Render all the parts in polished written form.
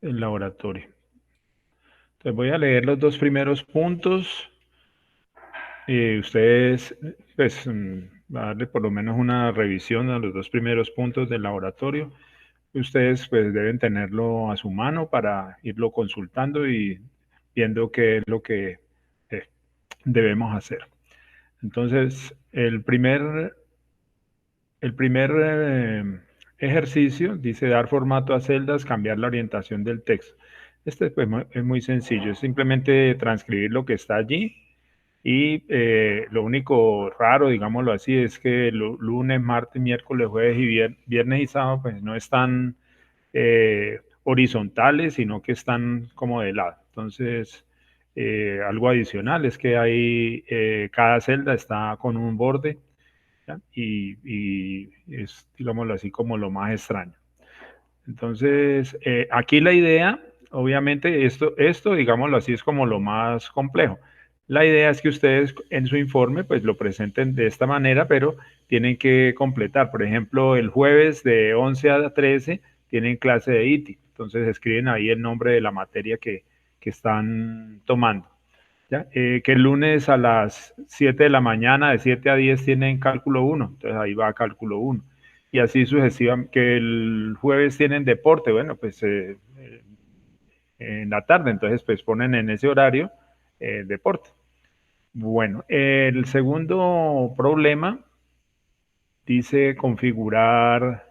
el laboratorio. Entonces voy a leer los dos primeros puntos. Ustedes, pues, va a darle por lo menos una revisión a los dos primeros puntos del laboratorio. Ustedes, pues, deben tenerlo a su mano para irlo consultando y viendo qué es lo que eh, debemos hacer. Entonces, el primer ejercicio dice dar formato a celdas, cambiar la orientación del texto. Este pues, es muy sencillo, es simplemente transcribir lo que está allí y lo único raro, digámoslo así, es que lunes, martes, miércoles, jueves y viernes y sábado pues no están horizontales, sino que están como de lado. Entonces, algo adicional es que hay, cada celda está con un borde, ¿ya? Y es, digámoslo así, como lo más extraño. Entonces, aquí la idea, obviamente, esto, digámoslo así, es como lo más complejo. La idea es que ustedes en su informe, pues lo presenten de esta manera, pero tienen que completar. Por ejemplo, el jueves de 11 a 13 tienen clase de ITI. Entonces, escriben ahí el nombre de la materia que están tomando. ¿Ya? Que el lunes a las 7 de la mañana, de 7 a 10 tienen cálculo uno, entonces ahí va cálculo uno. Y así sucesivamente, que el jueves tienen deporte, bueno, pues en la tarde, entonces pues ponen en ese horario deporte. Bueno, el segundo problema dice configurar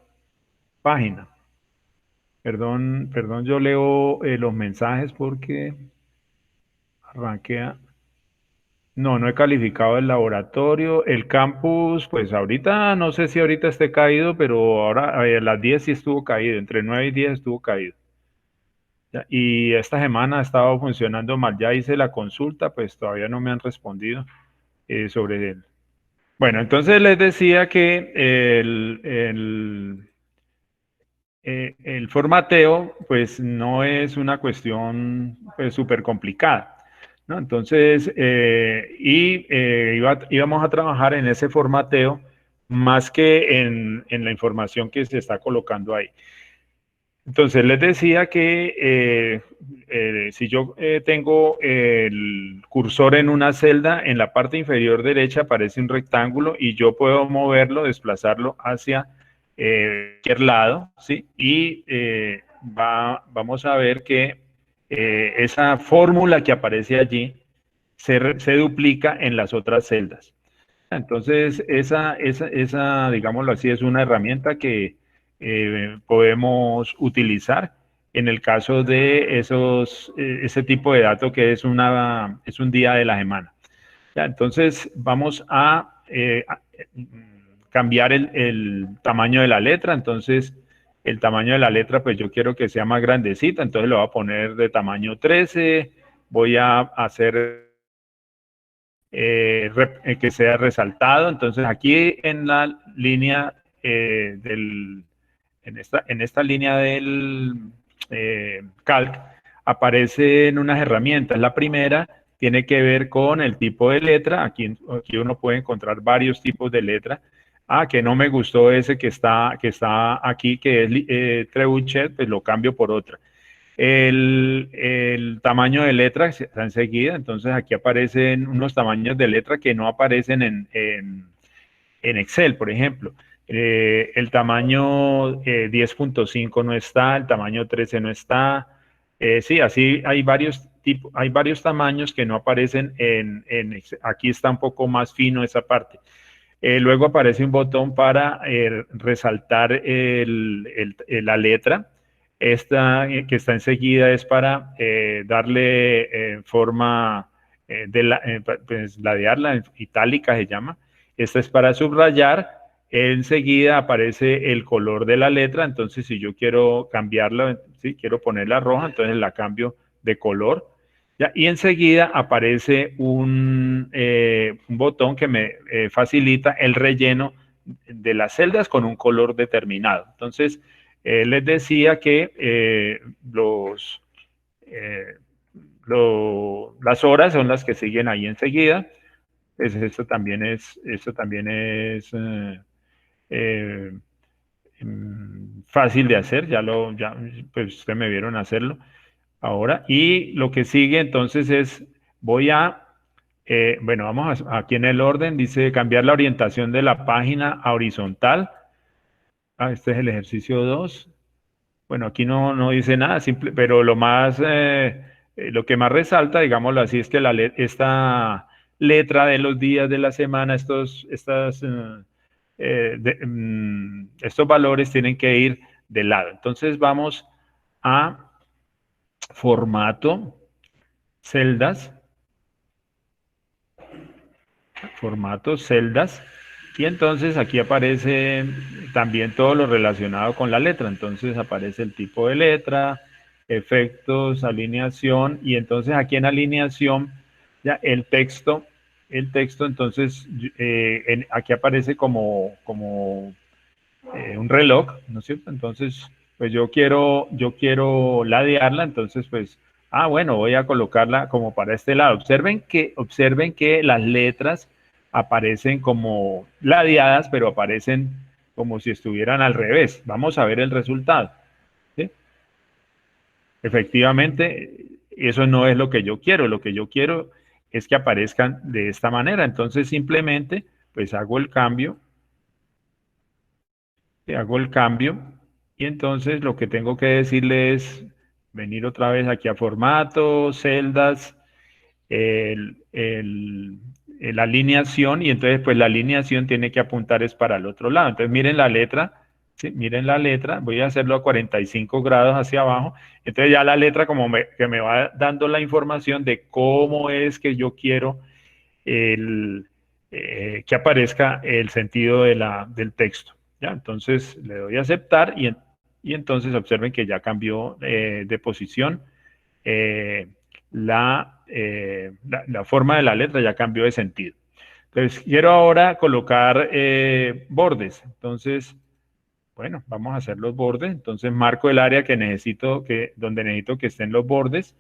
página. Perdón, perdón, yo leo los mensajes porque arranqué. No, no he calificado el laboratorio. El campus, pues ahorita, no sé si ahorita esté caído, pero ahora a las 10 sí estuvo caído, entre 9 y 10 estuvo caído. Ya, y esta semana ha estado funcionando mal. Ya hice la consulta, pues todavía no me han respondido sobre él. Bueno, entonces les decía que el formateo, pues no es una cuestión pues súper complicada, ¿no? Entonces, íbamos a trabajar en ese formateo más que en la información que se está colocando ahí. Entonces, les decía que si yo tengo el cursor en una celda, en la parte inferior derecha aparece un rectángulo y yo puedo moverlo, desplazarlo hacia cualquier lado, ¿sí? Y vamos a ver que esa fórmula que aparece allí se duplica en las otras celdas. Entonces, esa, digámoslo así, es una herramienta que podemos utilizar en el caso de ese tipo de datos que es un día de la semana. Ya, entonces, vamos a cambiar el tamaño de la letra. Entonces, el tamaño de la letra, pues yo quiero que sea más grandecita, entonces lo voy a poner de tamaño 13. Voy a hacer que sea resaltado. Entonces aquí en la línea en esta línea del calc aparecen unas herramientas. La primera tiene que ver con el tipo de letra. Aquí uno puede encontrar varios tipos de letra. Que no me gustó ese que está aquí, que es Trebuchet, pues lo cambio por otra. El tamaño de letra está enseguida, entonces aquí aparecen unos tamaños de letra que no aparecen en Excel, por ejemplo. El tamaño 10.5 no está, el tamaño 13 no está. Sí, así hay varios tipos, hay varios tamaños que no aparecen en Excel. Aquí está un poco más fino esa parte. Luego aparece un botón para resaltar la letra. Esta que está enseguida es para darle forma pues, ladearla, itálica se llama. Esta es para subrayar. Enseguida aparece el color de la letra. Entonces, si yo quiero cambiarla, si quiero ponerla roja, entonces la cambio de color. ¿Ya? Y enseguida aparece un botón que me facilita el relleno de las celdas con un color determinado. Entonces, les decía que eh, las horas son las que siguen ahí enseguida. Pues esto también es eh, fácil de hacer, pues ustedes me vieron hacerlo ahora. Y lo que sigue entonces es, bueno, aquí en el orden, dice cambiar la orientación de la página a horizontal. Este es el ejercicio 2. Bueno, aquí no dice nada, simple, pero lo que más resalta, digámoslo así, es que esta letra de los días de la semana, estos valores tienen que ir de lado. Entonces vamos a formato, celdas, y entonces aquí aparece también todo lo relacionado con la letra. Entonces aparece el tipo de letra, efectos, alineación, y entonces aquí en alineación, ya el texto entonces aquí aparece como un reloj, ¿no es cierto? Entonces, pues yo quiero ladearla, entonces pues, bueno, voy a colocarla como para este lado. Observen que las letras aparecen como ladeadas, pero aparecen como si estuvieran al revés. Vamos a ver el resultado, ¿sí? Efectivamente, eso no es lo que yo quiero. Lo que yo quiero es que aparezcan de esta manera. Entonces simplemente pues hago el cambio y entonces lo que tengo que decirle es venir otra vez aquí a formato, celdas, la alineación, y entonces pues la alineación tiene que apuntar es para el otro lado. Entonces miren la letra, ¿sí? Miren la letra, voy a hacerlo a 45 grados hacia abajo, entonces ya la letra que me va dando la información de cómo es que yo quiero que aparezca el sentido del texto. ¿Ya? Entonces le doy a aceptar y entonces observen que ya cambió de posición. La forma de la letra ya cambió de sentido. Entonces quiero ahora colocar bordes. Entonces, bueno, vamos a hacer los bordes. Entonces marco el área donde necesito que estén los bordes.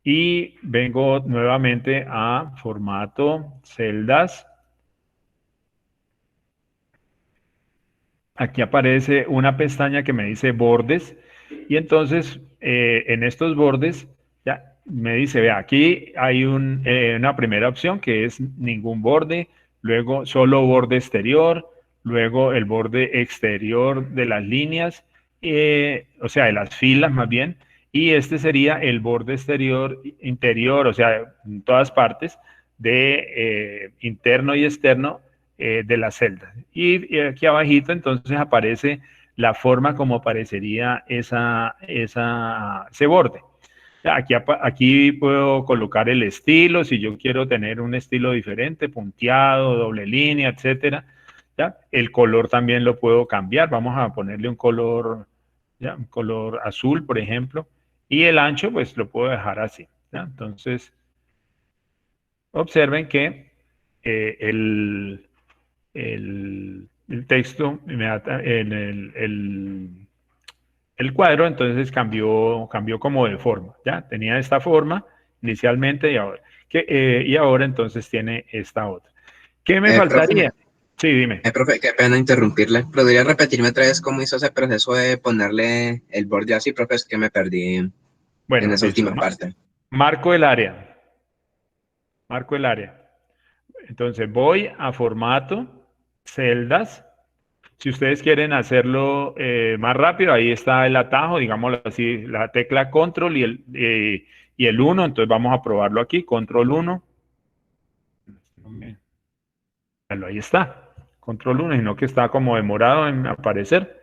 Y vengo nuevamente a formato, celdas. Aquí aparece una pestaña que me dice bordes y entonces en estos bordes ya me dice, vea, aquí hay una primera opción que es ningún borde, luego solo borde exterior, luego el borde exterior de las líneas, o sea, de las filas más bien, y este sería el borde exterior interior, o sea, en todas partes, de interno y externo de la celda. Y aquí abajito entonces aparece la forma como aparecería ese borde. Aquí puedo colocar el estilo, si yo quiero tener un estilo diferente, punteado, doble línea, etcétera. ¿Ya? El color también lo puedo cambiar. Vamos a ponerle un color, ¿ya? Un color azul, por ejemplo. Y el ancho, pues lo puedo dejar así. ¿Ya? Entonces, observen que el texto, el cuadro, entonces cambió como de forma, ¿ya? Tenía esta forma inicialmente y ahora entonces tiene esta otra. ¿Qué me Profe, faltaría? Sí, dime. profe, qué pena interrumpirle. ¿Podría repetirme otra vez cómo hizo ese proceso de ponerle el borde así, profe? Es que me perdí en Bueno, esa listo. última parte. Marco el área. Marco el área. Entonces voy a formato, celdas. Si ustedes quieren hacerlo más rápido, ahí está el atajo, digámoslo así, la tecla control y el 1, entonces vamos a probarlo aquí, control 1. Bueno, ahí está, control 1, sino que está como demorado en aparecer.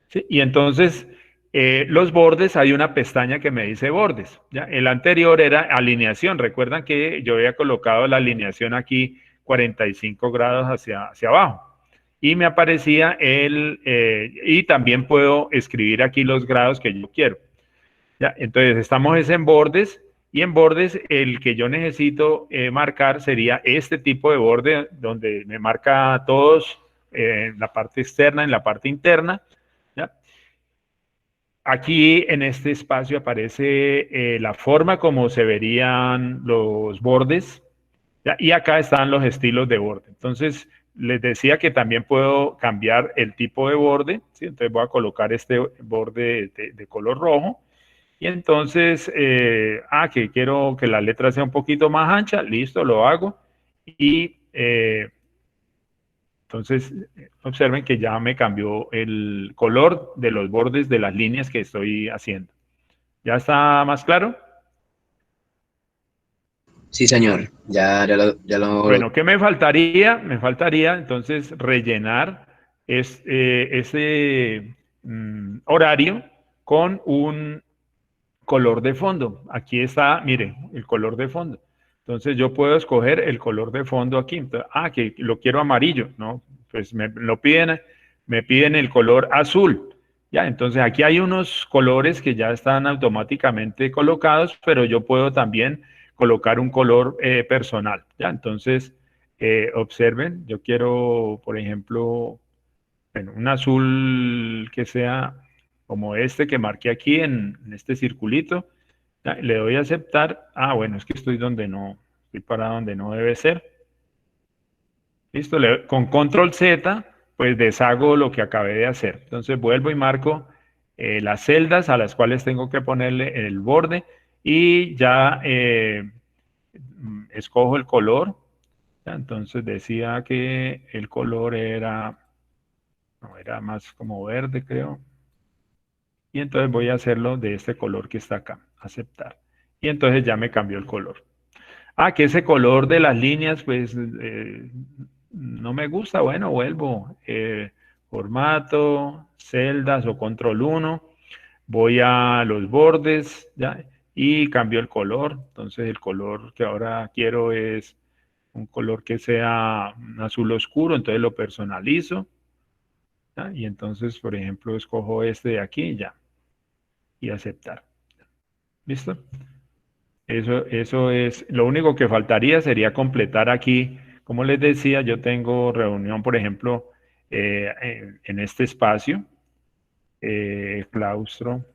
¿Sí? Y entonces, los bordes, hay una pestaña que me dice bordes. ¿Ya? El anterior era alineación. Recuerdan que yo había colocado la alineación aquí 45 grados hacia abajo. Y me aparecía y también puedo escribir aquí los grados que yo quiero. ¿Ya? Entonces, estamos en bordes. Y en bordes, el que yo necesito marcar sería este tipo de borde, donde me marca todos en la parte externa, en la parte interna. ¿Ya? Aquí en este espacio aparece la forma como se verían los bordes, ¿ya? Y acá están los estilos de borde. Entonces, les decía que también puedo cambiar el tipo de borde, ¿sí? Entonces voy a colocar este borde de color rojo. Y entonces, que quiero que la letra sea un poquito más ancha, listo, lo hago. Y entonces, observen que ya me cambió el color de los bordes de las líneas que estoy haciendo. ¿Ya está más claro? Sí, señor. Bueno, ¿qué me faltaría? Me faltaría entonces rellenar ese horario con un color de fondo. Aquí está, mire, el color de fondo. Entonces yo puedo escoger el color de fondo aquí. Entonces, que lo quiero amarillo, ¿no? Pues me piden el color azul. Ya, entonces aquí hay unos colores que ya están automáticamente colocados, pero yo puedo también colocar un color personal. Ya, entonces observen, yo quiero, por ejemplo, bueno, un azul que sea como este que marqué aquí en este circulito. Ya, le doy a aceptar. Bueno, es que estoy parado donde no debe ser. Listo, con control Z, pues deshago lo que acabé de hacer. Entonces vuelvo y marco las celdas a las cuales tengo que ponerle el borde y ya escojo el color. Ya, entonces decía que el color no, era más como verde, creo. Y entonces voy a hacerlo de este color que está acá, aceptar. Y entonces ya me cambió el color. Que ese color de las líneas, pues no me gusta. Bueno, vuelvo. Formato, celdas o control 1. Voy a los bordes, ¿ya? Y cambio el color. Entonces el color que ahora quiero es un color que sea un azul oscuro. Entonces lo personalizo, ¿ya? Y entonces, por ejemplo, escojo este de aquí, ya. Y aceptar. ¿Listo? Eso es, lo único que faltaría sería completar aquí, como les decía, yo tengo reunión, por ejemplo, en este espacio, claustro,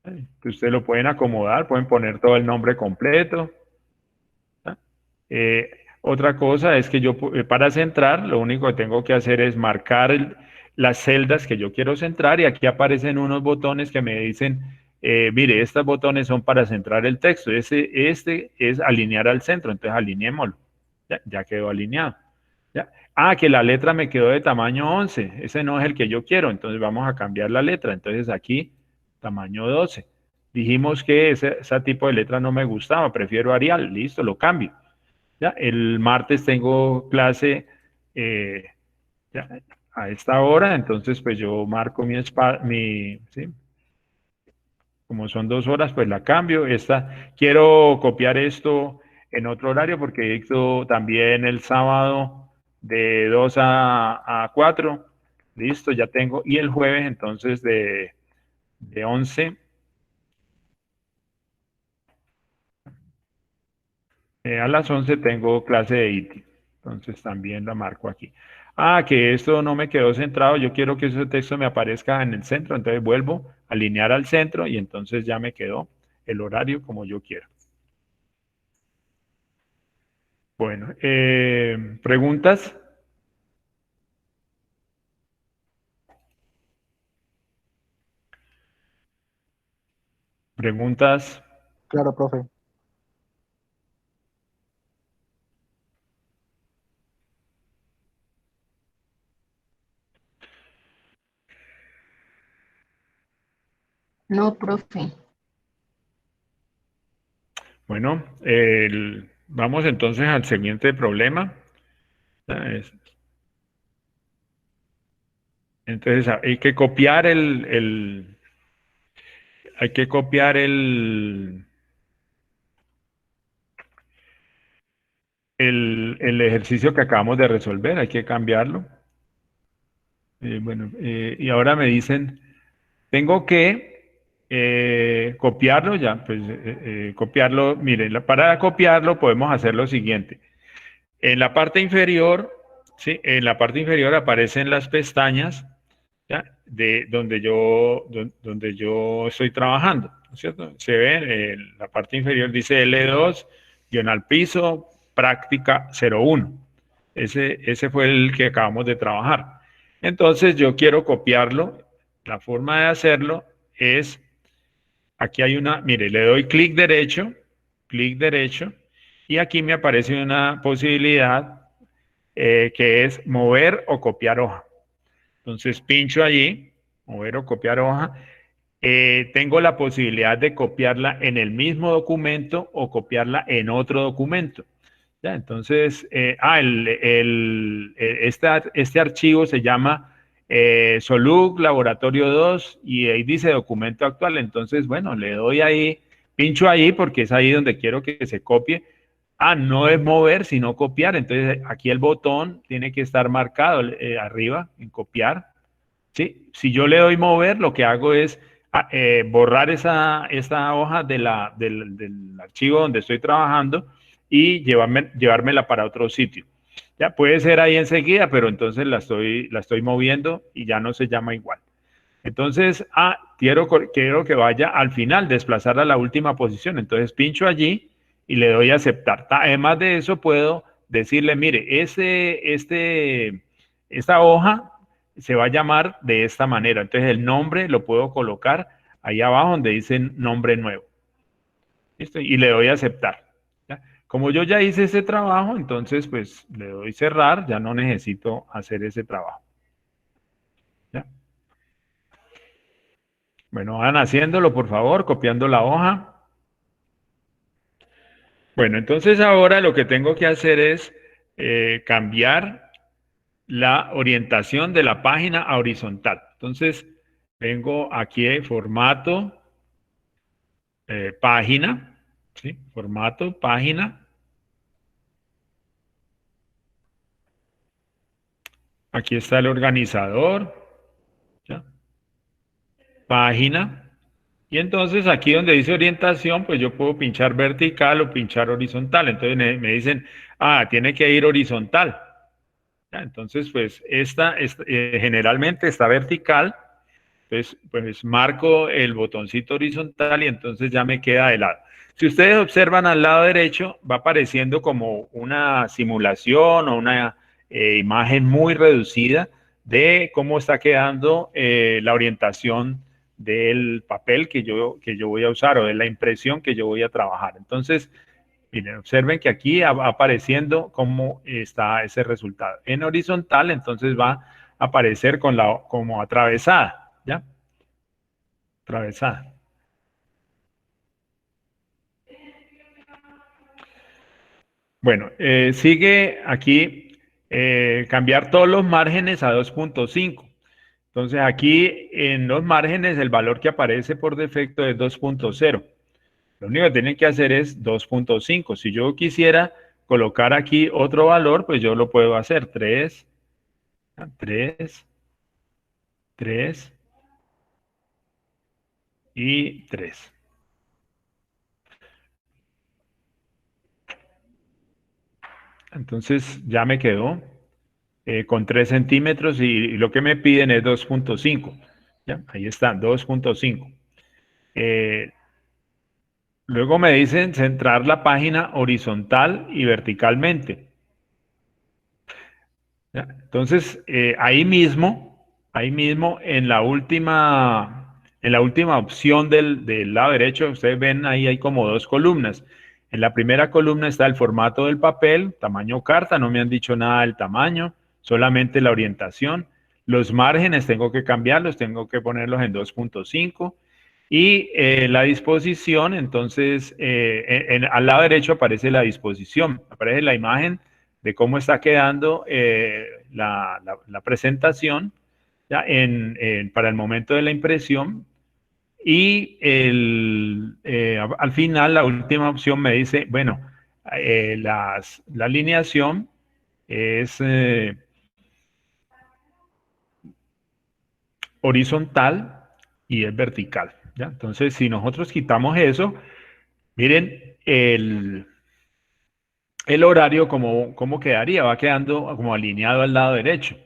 que ustedes lo pueden acomodar, pueden poner todo el nombre completo. ¿Ah? Otra cosa es que yo para centrar, lo único que tengo que hacer es marcar las celdas que yo quiero centrar y aquí aparecen unos botones que me dicen, mire, estos botones son para centrar el texto. Este es alinear al centro, entonces alineémoslo. Ya quedó alineado. ¿Ya? Que la letra me quedó de tamaño 11. Ese no es el que yo quiero, entonces vamos a cambiar la letra. Entonces aquí, tamaño 12. Dijimos que ese tipo de letra no me gustaba, prefiero Arial. Listo, lo cambio. ¿Ya? El martes tengo clase eh, ya, a esta hora, entonces pues yo marco ¿sí? Como son 2 horas, pues la cambio. Quiero copiar esto en otro horario porque dicto también el sábado de 2 a 4. Listo, ya tengo. Y el jueves entonces de 11 a las 11 tengo clase de IT. Entonces también la marco aquí. Que esto no me quedó centrado. Yo quiero que ese texto me aparezca en el centro. Entonces vuelvo a alinear al centro y entonces ya me quedó el horario como yo quiero. Bueno, ¿preguntas? ¿Preguntas? Claro, profe. No, profe. Bueno, vamos entonces al siguiente problema. Entonces hay que copiar el ejercicio que acabamos de resolver, hay que cambiarlo. Bueno, y ahora me dicen, tengo que copiarlo ya, pues copiarlo, miren, para copiarlo podemos hacer lo siguiente. En la parte inferior, ¿sí? En la parte inferior aparecen las pestañas, ¿ya? De donde yo estoy trabajando, ¿no es cierto? Se ve, en la parte inferior dice L2, guión al piso, práctica 01. Ese fue el que acabamos de trabajar. Entonces yo quiero copiarlo. La forma de hacerlo es, aquí hay una, mire, le doy clic derecho, y aquí me aparece una posibilidad que es mover o copiar hoja. Entonces pincho allí, mover o copiar hoja. Tengo la posibilidad de copiarla en el mismo documento o copiarla en otro documento. ¿Ya? Entonces, este archivo se llama Solug Laboratorio 2 y ahí dice documento actual. Entonces, bueno, le doy ahí, pincho ahí porque es ahí donde quiero que se copie. No es mover, sino copiar. Entonces, aquí el botón tiene que estar marcado arriba en copiar. ¿Sí? Si yo le doy mover, lo que hago es borrar esta hoja del archivo donde estoy trabajando y llevármela para otro sitio. Ya puede ser ahí enseguida, pero entonces la estoy moviendo y ya no se llama igual. Entonces, quiero que vaya al final, desplazar a la última posición. Entonces pincho allí y le doy a aceptar. Además de eso, puedo decirle, mire, esta hoja se va a llamar de esta manera. Entonces el nombre lo puedo colocar ahí abajo donde dice nombre nuevo. ¿Listo? Y le doy a aceptar. ¿Ya? Como yo ya hice ese trabajo, entonces pues le doy cerrar, ya no necesito hacer ese trabajo. ¿Ya? Bueno, van haciéndolo, por favor, copiando la hoja. Bueno, entonces ahora lo que tengo que hacer es cambiar la orientación de la página a horizontal. Entonces, vengo aquí en formato, página, ¿sí? Formato, página. Aquí está el organizador, ¿ya? Página. Y entonces aquí donde dice orientación, pues yo puedo pinchar vertical o pinchar horizontal. Entonces me dicen, tiene que ir horizontal. ¿Ya? Entonces, pues generalmente está vertical. Entonces, pues marco el botoncito horizontal y entonces ya me queda de lado. Si ustedes observan al lado derecho, va apareciendo como una simulación o una imagen muy reducida de cómo está quedando la orientación del papel que yo voy a usar o de la impresión que yo voy a trabajar. Entonces, miren, observen que aquí va apareciendo cómo está ese resultado. En horizontal, entonces va a aparecer como atravesada, ¿ya? Atravesada. Bueno, sigue aquí cambiar todos los márgenes a 2.5. Entonces aquí en los márgenes el valor que aparece por defecto es 2.0. Lo único que tienen que hacer es 2.5. Si yo quisiera colocar aquí otro valor, pues yo lo puedo hacer. 3, 3, 3 y 3. Entonces ya me quedó con 3 centímetros y lo que me piden es 2.5. ¿Ya? Ahí está, 2.5. Luego me dicen centrar la página horizontal y verticalmente. ¿Ya? Entonces, ahí mismo en la última opción del lado derecho, ustedes ven ahí hay como dos columnas. En la primera columna está el formato del papel, tamaño carta, no me han dicho nada del tamaño, solamente la orientación. Los márgenes tengo que cambiarlos, tengo que ponerlos en 2.5. Y la disposición, entonces, al lado derecho aparece la disposición, aparece la imagen de cómo está quedando la presentación ¿ya? Para el momento de la impresión. Y al final, la última opción me dice, bueno, la alineación es horizontal y es vertical. ¿Ya? Entonces, si nosotros quitamos eso, miren el horario cómo quedaría, va quedando como alineado al lado derecho,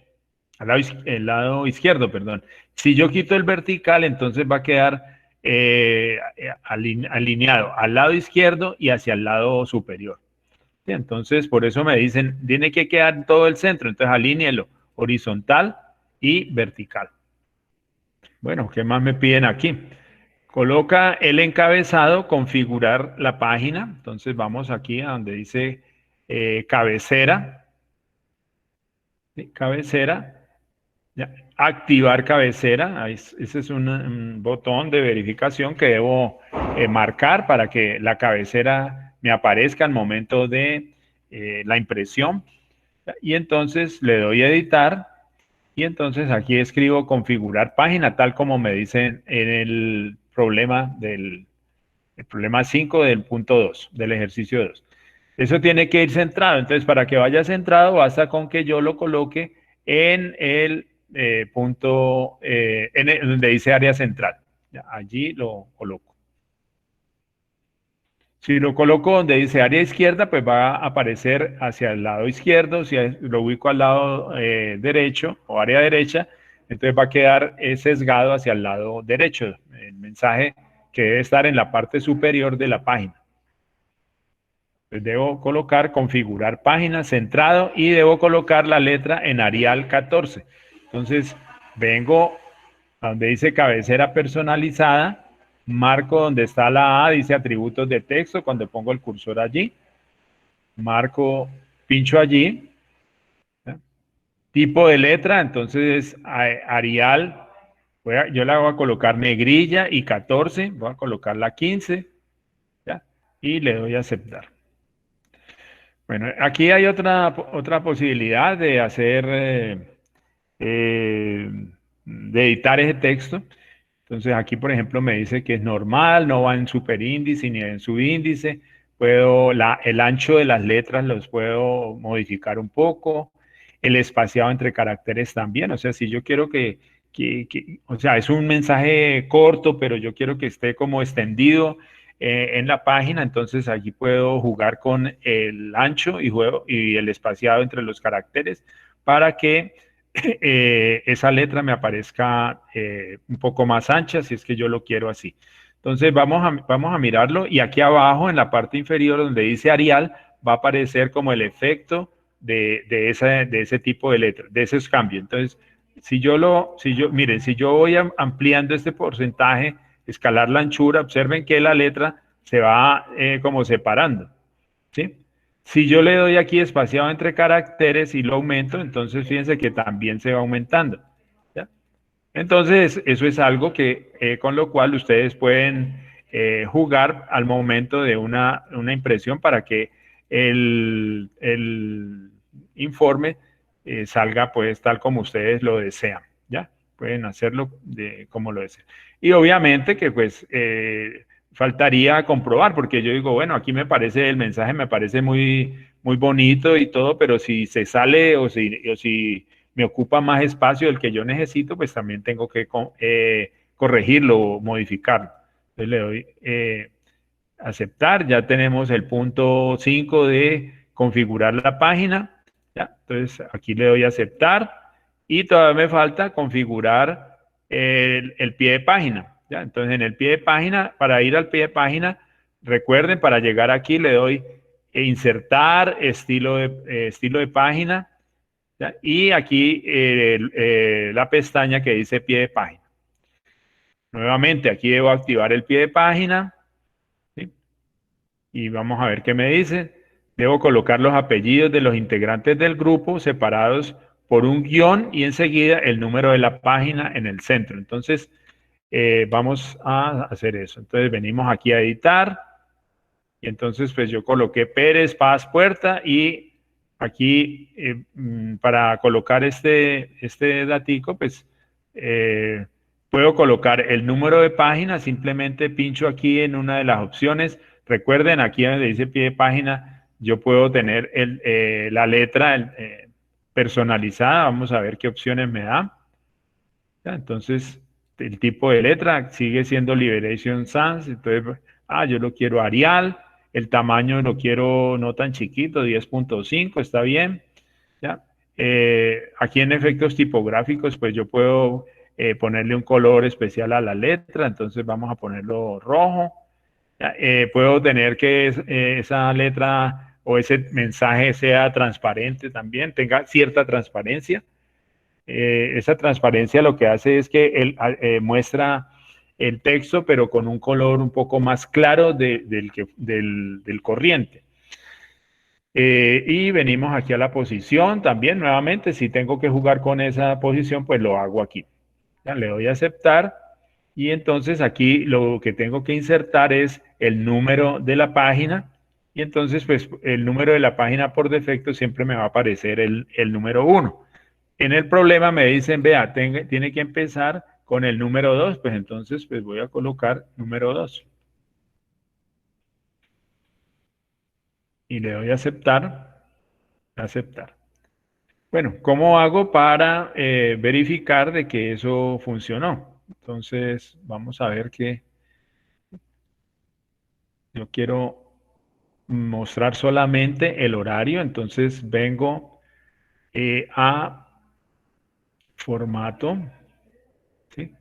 el lado izquierdo, perdón. Si yo quito el vertical, entonces va a quedar alineado al lado izquierdo y hacia el lado superior. ¿sí? Entonces, por eso me dicen, tiene que quedar todo el centro, entonces alíñelo horizontal y vertical. Bueno, ¿qué más me piden aquí? Coloca el encabezado, configurar la página. Entonces vamos aquí a donde dice cabecera. ¿Sí? Cabecera. Ya. Activar cabecera. Ahí, ese es un botón de verificación que debo marcar para que la cabecera me aparezca al momento de la impresión. Y entonces le doy a editar. Y entonces aquí escribo configurar página, tal como me dicen en el problema el problema 5 del punto 2, del ejercicio 2. Eso tiene que ir centrado. Entonces, para que vaya centrado, basta con que yo lo coloque en el punto, donde dice área central. Ya, allí lo coloco. Si lo coloco donde dice área izquierda, pues va a aparecer hacia el lado izquierdo. Si lo ubico al lado derecho o área derecha, entonces va a quedar sesgado hacia el lado derecho. El mensaje que debe estar en la parte superior de la página. Entonces debo colocar configurar página centrado y debo colocar la letra en Arial 14. Entonces vengo a donde dice cabecera personalizada, marco donde está la A, dice atributos de texto, cuando pongo el cursor allí, marco, pincho allí, ¿sí? Tipo de letra, entonces Arial, yo la voy a colocar negrilla y 14, voy a colocar la 15, ¿ya? Y le doy a aceptar. Bueno, aquí hay otra posibilidad de hacer, de editar ese texto. Entonces aquí, por ejemplo, me dice que es normal, no va en superíndice ni en subíndice. El ancho de las letras los puedo modificar un poco. El espaciado entre caracteres también. O sea, si yo quiero o sea, es un mensaje corto, pero yo quiero que esté como extendido en la página, entonces aquí puedo jugar con el ancho y el espaciado entre los caracteres para que esa letra me aparezca un poco más ancha si es que yo lo quiero así. Entonces vamos a mirarlo y aquí abajo en la parte inferior donde dice Arial va a aparecer como el efecto de ese tipo de letra, de esos cambios. Entonces, miren, si yo voy ampliando este porcentaje, escalar la anchura, observen que la letra se va como separando, ¿sí? Si yo le doy aquí espaciado entre caracteres y lo aumento, entonces fíjense que también se va aumentando, ¿ya? Entonces, eso es algo que con lo cual ustedes pueden jugar al momento de una impresión para que el informe salga pues tal como ustedes lo desean, ¿ya? Pueden hacerlo como lo desean. Y obviamente que pues faltaría comprobar, porque yo digo, bueno, aquí me parece, el mensaje me parece muy bonito y todo, pero si se sale o si me ocupa más espacio del que yo necesito, pues también tengo que corregirlo o modificarlo. Entonces le doy aceptar, ya tenemos el punto 5 de configurar la página, ¿ya? Entonces aquí le doy aceptar y todavía me falta configurar el pie de página, ¿ya? Entonces en el pie de página, para ir al pie de página, recuerden, para llegar aquí le doy insertar estilo de página, ¿ya? Y aquí la pestaña que dice pie de página. Nuevamente, aquí debo activar el pie de página, ¿sí? Y vamos a ver qué me dice. Debo colocar los apellidos de los integrantes del grupo separados por un guión y enseguida el número de la página en el centro. Entonces, vamos a hacer eso. Entonces, venimos aquí a editar y entonces pues yo coloqué Pérez, Paz, Puerta y aquí para colocar este datico pues puedo colocar el número de página, simplemente pincho aquí en una de las opciones. Recuerden, aquí donde dice pie de página, yo puedo tener la letra personalizada. Vamos a ver qué opciones me da. ¿Ya? Entonces, el tipo de letra sigue siendo Liberation Sans. Entonces, yo lo quiero Arial. El tamaño lo quiero no tan chiquito, 10.5, está bien. ¿Ya? Aquí en efectos tipográficos, pues yo puedo ponerle un color especial a la letra. Entonces, vamos a ponerlo rojo. Puedo tener que esa letra o ese mensaje sea transparente también, tenga cierta transparencia. Esa transparencia lo que hace es que él muestra el texto, pero con un color un poco más claro del corriente. Y venimos aquí a la posición también, nuevamente, si tengo que jugar con esa posición, pues lo hago aquí. Ya, le doy a aceptar y entonces aquí lo que tengo que insertar es el número de la página y entonces pues el número de la página por defecto siempre me va a aparecer el número 1. En el problema me dicen, vea, tiene que empezar con el número 2, pues entonces pues voy a colocar número 2 y le doy a aceptar, aceptar. Bueno, ¿cómo hago para verificar de que eso funcionó? Entonces, vamos a ver que yo quiero mostrar solamente el horario, entonces vengo a formato, ¿sí?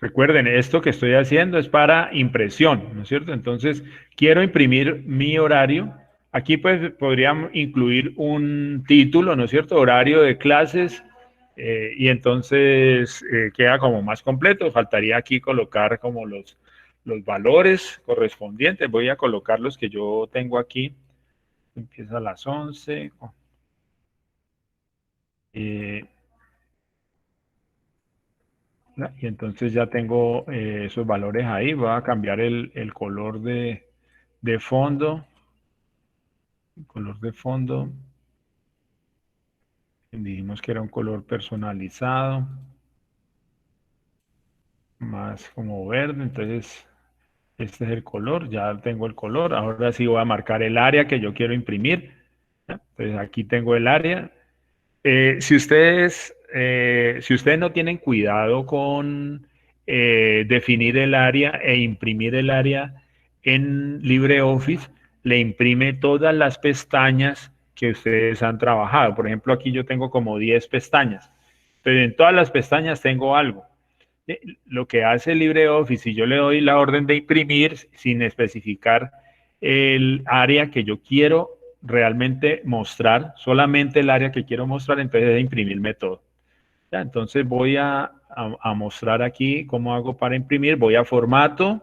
Recuerden, esto que estoy haciendo es para impresión, ¿no es cierto? Entonces, quiero imprimir mi horario. Aquí pues podríamos incluir un título, ¿no es cierto? Horario de clases, y entonces queda como más completo. Faltaría aquí colocar como los valores correspondientes. Voy a colocar los que yo tengo aquí. Empieza a las 11. Eh, y entonces ya tengo esos valores ahí. Voy a cambiar el color de fondo. El color de fondo. Dijimos que era un color personalizado. Más como verde. Entonces este es el color. Ya tengo el color. Ahora sí voy a marcar el área que yo quiero imprimir. ¿Ya? Entonces aquí tengo el área. Si ustedes no tienen cuidado con definir el área e imprimir el área en LibreOffice, le imprime todas las pestañas que ustedes han trabajado. Por ejemplo, aquí yo tengo como 10 pestañas. Entonces, en todas las pestañas tengo algo. Lo que hace LibreOffice, si yo le doy la orden de imprimir sin especificar el área que yo quiero realmente mostrar, solamente el área que quiero mostrar, entonces de imprimirme todo. ¿Ya? Entonces voy a mostrar aquí cómo hago para imprimir. Voy a formato,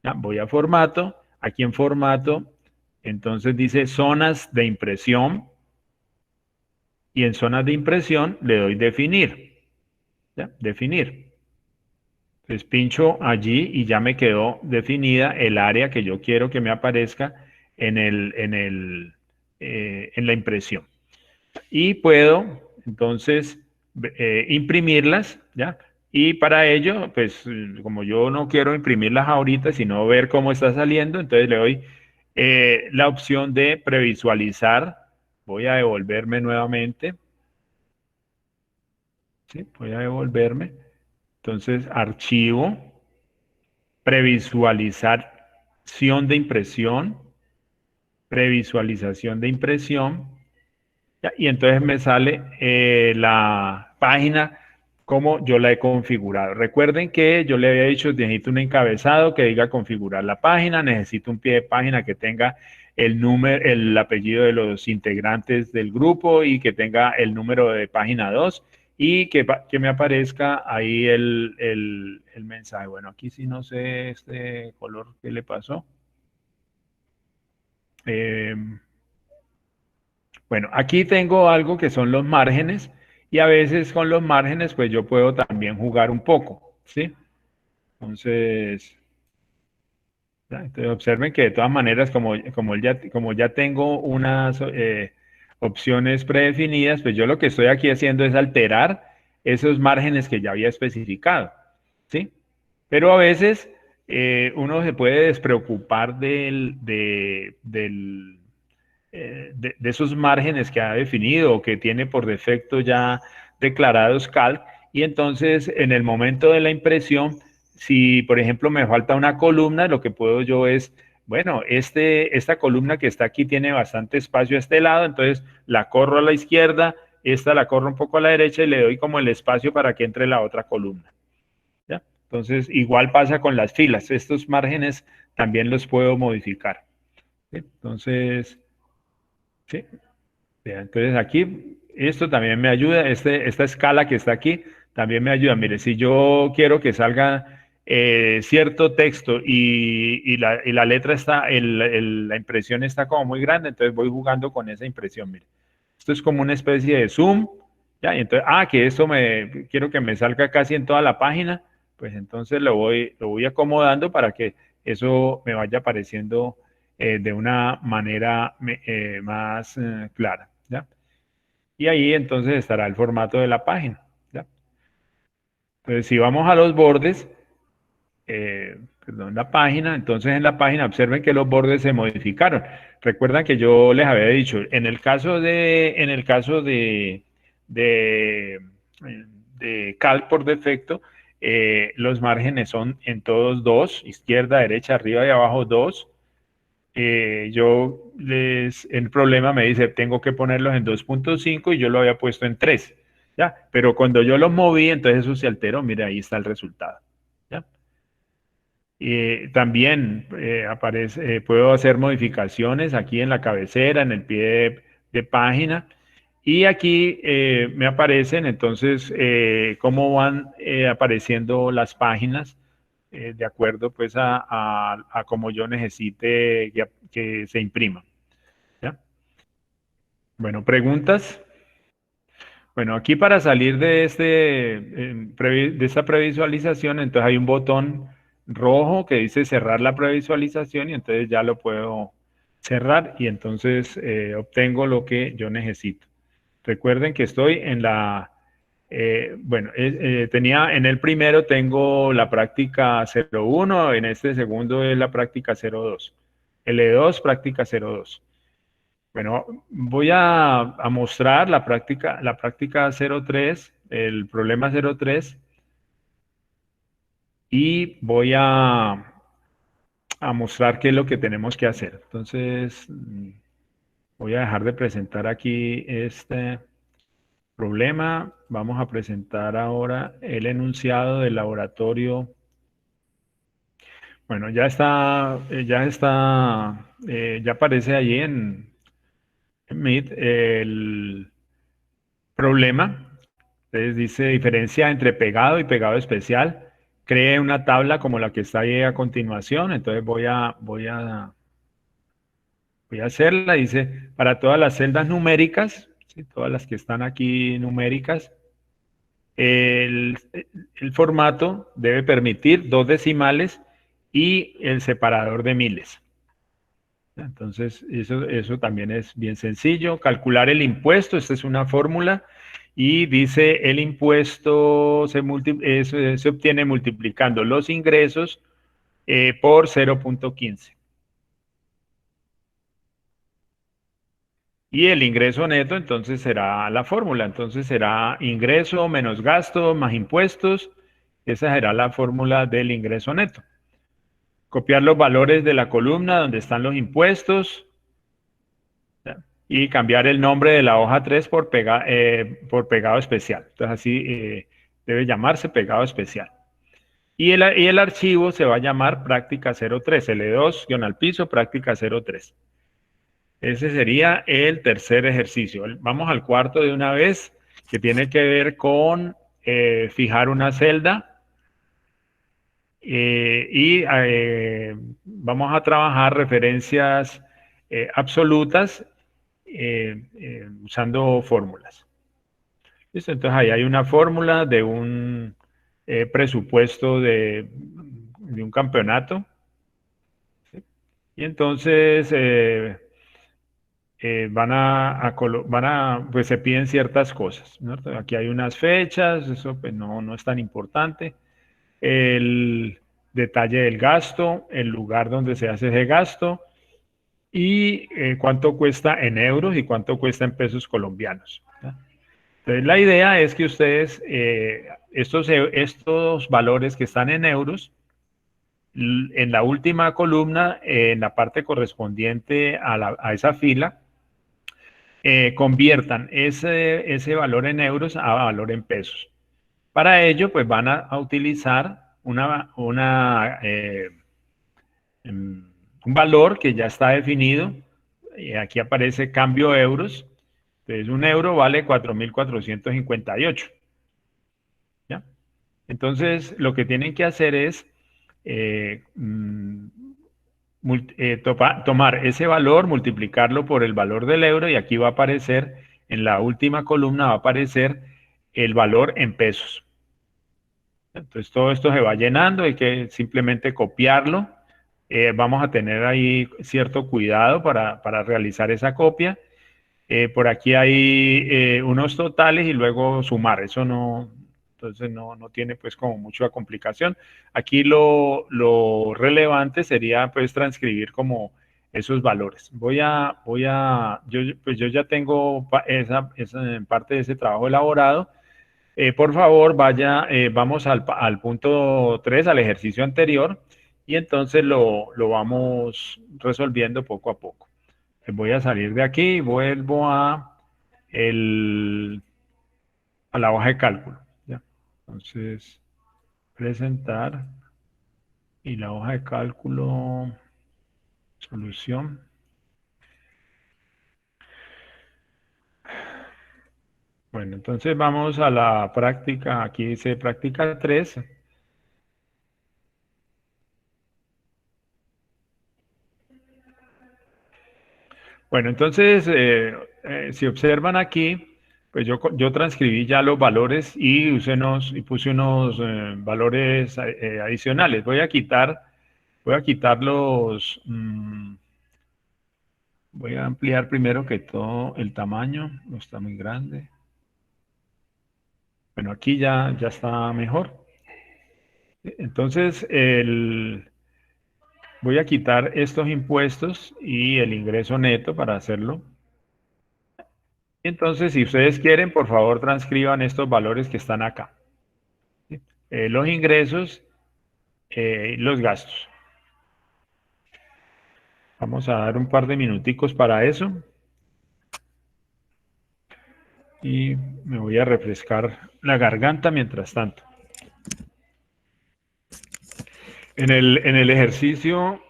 ¿ya? Voy a formato, aquí en formato, entonces dice zonas de impresión y en zonas de impresión le doy definir. ¿Ya? Definir. Entonces pincho allí y ya me quedó definida el área que yo quiero que me aparezca en la impresión. Y puedo entonces imprimirlas, ¿ya? Y para ello, pues como yo no quiero imprimirlas ahorita, sino ver cómo está saliendo, entonces le doy la opción de previsualizar. Voy a devolverme nuevamente, ¿sí? Voy a devolverme. Entonces, archivo, previsualización de impresión, previsualización de impresión, ¿ya? Y entonces me sale la página como yo la he configurado. Recuerden que yo le había dicho, necesito un encabezado que diga configurar la página, necesito un pie de página que tenga el número, el apellido de los integrantes del grupo y que tenga el número de página 2 y que me aparezca ahí el mensaje. Bueno, aquí sí no sé este color qué le pasó. Eh, Bueno, aquí tengo algo que son los márgenes y a veces con los márgenes pues yo puedo también jugar un poco, ¿sí? Entonces, ¿ya? Entonces observen que de todas maneras como ya tengo unas opciones predefinidas, pues yo lo que estoy aquí haciendo es alterar esos márgenes que ya había especificado, ¿sí? Pero a veces uno se puede despreocupar de esos márgenes que ha definido o que tiene por defecto ya declarados Calc. Y entonces en el momento de la impresión, si por ejemplo me falta una columna, lo que puedo yo es, bueno, esta columna que está aquí tiene bastante espacio a este lado, entonces la corro a la izquierda, esta la corro un poco a la derecha y le doy como el espacio para que entre la otra columna. ¿Ya? Entonces, igual pasa con las filas. Estos márgenes también los puedo modificar. ¿Sí? Entonces, ¿sí? Vea, entonces aquí, esto también me ayuda, esta escala que está aquí también me ayuda. Mire, si yo quiero que salga cierto texto y la letra está, la impresión está como muy grande, entonces voy jugando con esa impresión. Mire, esto es como una especie de zoom, ¿ya? Y entonces, que esto quiero que me salga casi en toda la página, pues entonces lo voy acomodando para que eso me vaya apareciendo de una manera más clara, ¿ya? Y ahí entonces estará el formato de la página, ¿ya? Entonces, si vamos a los bordes, perdón, la página, entonces en la página observen que los bordes se modificaron. Recuerdan que yo les había dicho, de, de Calc por defecto, los márgenes son en todos dos, izquierda, derecha, arriba y abajo dos. El problema me dice, tengo que ponerlos en 2.5 y yo lo había puesto en 3, ¿ya? Pero cuando yo los moví, entonces eso se alteró, mire, ahí está el resultado, ¿ya? También puedo hacer modificaciones aquí en la cabecera, en el pie de página, y aquí me aparecen entonces cómo van apareciendo las páginas de acuerdo pues a cómo yo necesite que se imprima, ¿ya? Bueno, preguntas. Bueno, aquí para salir de de esta previsualización, entonces hay un botón rojo que dice cerrar la previsualización y entonces ya lo puedo cerrar y entonces obtengo lo que yo necesito. Recuerden que estoy en tenía en el primero tengo la práctica 01, en este segundo es la práctica 02. L2, práctica 02. Bueno, voy a mostrar la práctica 03, el problema 03, y voy a mostrar qué es lo que tenemos que hacer. Entonces, voy a dejar de presentar aquí este problema. Vamos a presentar ahora el enunciado del laboratorio. Bueno, ya aparece allí en Meet el problema. Entonces dice diferencia entre pegado y pegado especial. Cree una tabla como la que está ahí a continuación. Entonces voy a hacerla. Dice para todas las celdas numéricas, ¿sí? Todas las que están aquí numéricas, el, el formato debe permitir dos decimales y el separador de miles. Entonces, eso también es bien sencillo. Calcular el impuesto, esta es una fórmula, y dice el impuesto se obtiene multiplicando los ingresos por 0.15. Y el ingreso neto, entonces será la fórmula, entonces será ingreso menos gasto más impuestos, esa será la fórmula del ingreso neto. Copiar los valores de la columna donde están los impuestos, ¿ya? Y cambiar el nombre de la hoja 3 por pegado especial. Entonces así debe llamarse pegado especial. Y el archivo se va a llamar práctica 03, L2, al piso, práctica 03. Ese sería el tercer ejercicio. Vamos al cuarto de una vez, que tiene que ver con fijar una celda. Vamos a trabajar referencias absolutas usando fórmulas. ¿Listo? Entonces ahí hay una fórmula de un presupuesto de un campeonato. ¿Sí? Y entonces pues se piden ciertas cosas, ¿no? Aquí hay unas fechas, eso pues no es tan importante. El detalle del gasto, el lugar donde se hace ese gasto y cuánto cuesta en euros y cuánto cuesta en pesos colombianos, ¿no? Entonces, la idea es que ustedes, estos valores que están en euros, en la última columna, en la parte correspondiente a esa fila, conviertan ese valor en euros a valor en pesos. Para ello, pues van a utilizar un valor que ya está definido Y aquí aparece cambio euros. Entonces, un euro vale 4.458. ¿Ya? Entonces, lo que tienen que hacer es tomar ese valor, multiplicarlo por el valor del euro y aquí va a aparecer, en la última columna va a aparecer el valor en pesos. Entonces todo esto se va llenando, hay que simplemente copiarlo. Vamos a tener ahí cierto cuidado para realizar esa copia. Por aquí hay unos totales y luego sumar, eso no, entonces no tiene pues como mucha complicación. Aquí lo relevante sería pues transcribir como esos valores. Pues yo ya tengo esa parte de ese trabajo elaborado. Por favor, vamos al punto 3, al ejercicio anterior, y entonces lo vamos resolviendo poco a poco. Voy a salir de aquí y vuelvo a la hoja de cálculo. ¿Ya? Entonces, presentar y la hoja de cálculo, solución. Bueno, entonces vamos a la práctica, aquí dice práctica 3. Bueno, entonces, si observan aquí, pues yo transcribí ya los valores y puse unos valores adicionales. Voy a quitar voy a ampliar primero que todo el tamaño, no está muy grande. Bueno, aquí ya está mejor. Entonces, voy a quitar estos impuestos y el ingreso neto para hacerlo. Entonces, si ustedes quieren, por favor, transcriban estos valores que están acá. Los ingresos y los gastos. Vamos a dar un par de minuticos para eso. Y me voy a refrescar la garganta mientras tanto. En el ejercicio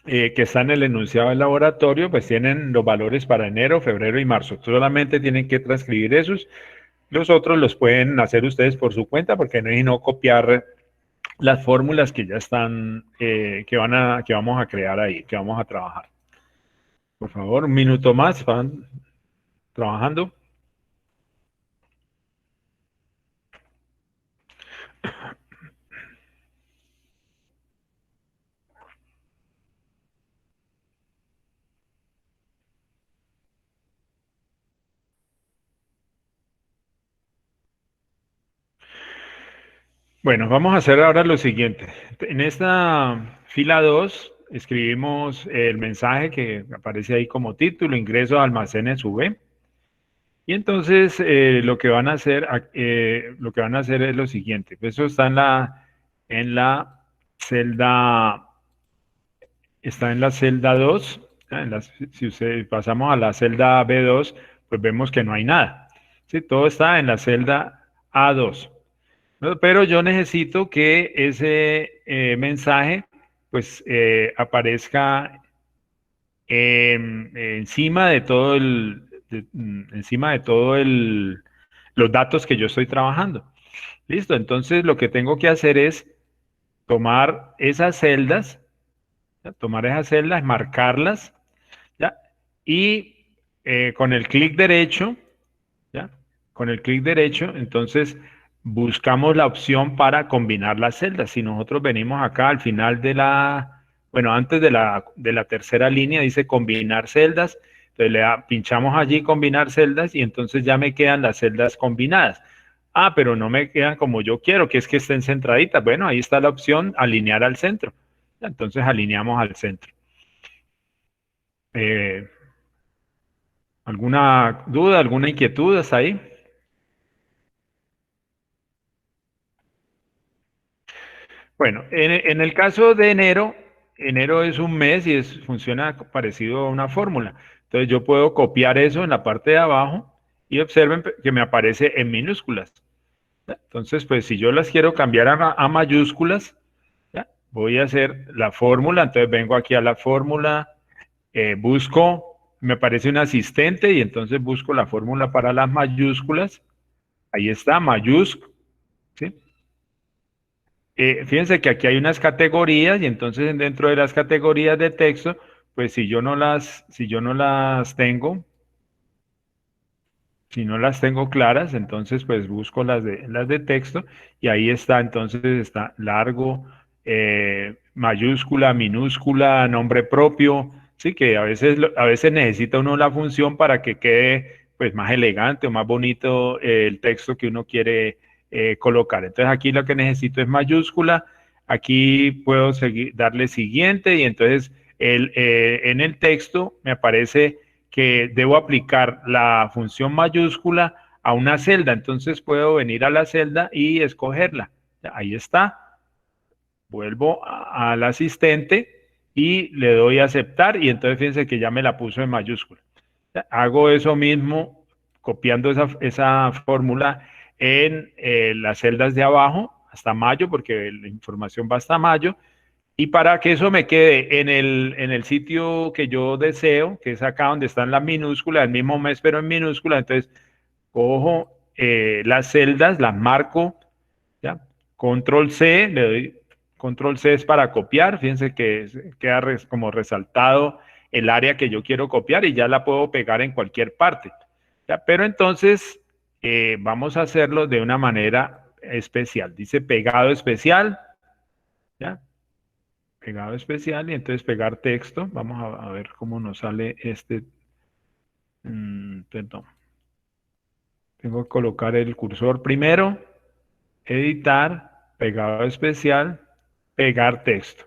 que está en el enunciado del laboratorio, pues tienen los valores para enero, febrero y marzo. Solamente tienen que transcribir esos. Los otros los pueden hacer ustedes por su cuenta porque no hay no copiar las fórmulas que ya están, que vamos a crear ahí, que vamos a trabajar. Por favor, un minuto más, van trabajando. Bueno, vamos a hacer ahora lo siguiente. En esta fila 2 escribimos el mensaje que aparece ahí como título, ingreso a almacenes V. Y entonces lo que van a hacer es lo siguiente. Eso está en la celda, está en la celda 2. Si pasamos a la celda B2, pues vemos que no hay nada. ¿Sí? Todo está en la celda A2. Pero yo necesito que ese mensaje pues aparezca encima de los datos que yo estoy trabajando. Listo, entonces lo que tengo que hacer es tomar esas celdas, ¿ya? Marcarlas, ¿ya? Y con el clic derecho, ¿ya? Con el clic derecho, entonces buscamos la opción para combinar las celdas. Si nosotros venimos acá al final bueno, antes de la tercera línea dice combinar celdas, entonces pinchamos allí combinar celdas y entonces ya me quedan las celdas combinadas. Ah, pero no me quedan como yo quiero, que es que estén centraditas. Bueno, ahí está la opción alinear al centro. Entonces alineamos al centro. Eh, ¿Alguna duda, alguna inquietud hasta ahí? Bueno, en el caso de enero, enero es un mes y funciona parecido a una fórmula. Entonces yo puedo copiar eso en la parte de abajo y observen que me aparece en minúsculas. ¿Ya? Entonces, pues si yo las quiero cambiar a mayúsculas, ¿ya? Voy a hacer la fórmula. Entonces vengo aquí a la fórmula, busco me aparece un asistente y entonces busco la fórmula para las mayúsculas. Ahí está, mayúscula, ¿sí? Fíjense que aquí hay unas categorías y entonces dentro de las categorías de texto, pues si yo no las tengo, si no las tengo claras, entonces pues busco las de texto y ahí está, entonces está largo, mayúscula, minúscula, nombre propio, sí, que a veces necesita uno la función para que quede pues más elegante o más bonito el texto que uno quiere colocar. Entonces aquí lo que necesito es mayúscula, aquí puedo seguir, darle siguiente y entonces en el texto me aparece que debo aplicar la función mayúscula a una celda. Entonces puedo venir a la celda y escogerla. Ahí está. Vuelvo al asistente y le doy a aceptar y entonces fíjense que ya me la puso en mayúscula. Hago eso mismo copiando esa fórmula en las celdas de abajo hasta mayo, porque la información va hasta mayo, y para que eso me quede en el sitio que yo deseo, que es acá donde están las minúsculas, el mismo mes, pero en minúsculas, entonces cojo las celdas, las marco, ¿ya? Control C, le doy, Control C es para copiar, fíjense que queda como resaltado el área que yo quiero copiar y ya la puedo pegar en cualquier parte. ¿Ya? Pero entonces vamos a hacerlo de una manera especial. Dice pegado especial, ¿ya? Pegado especial y entonces pegar texto. Vamos a ver cómo nos sale este. Perdón. Tengo que colocar el cursor primero, editar, pegado especial, pegar texto.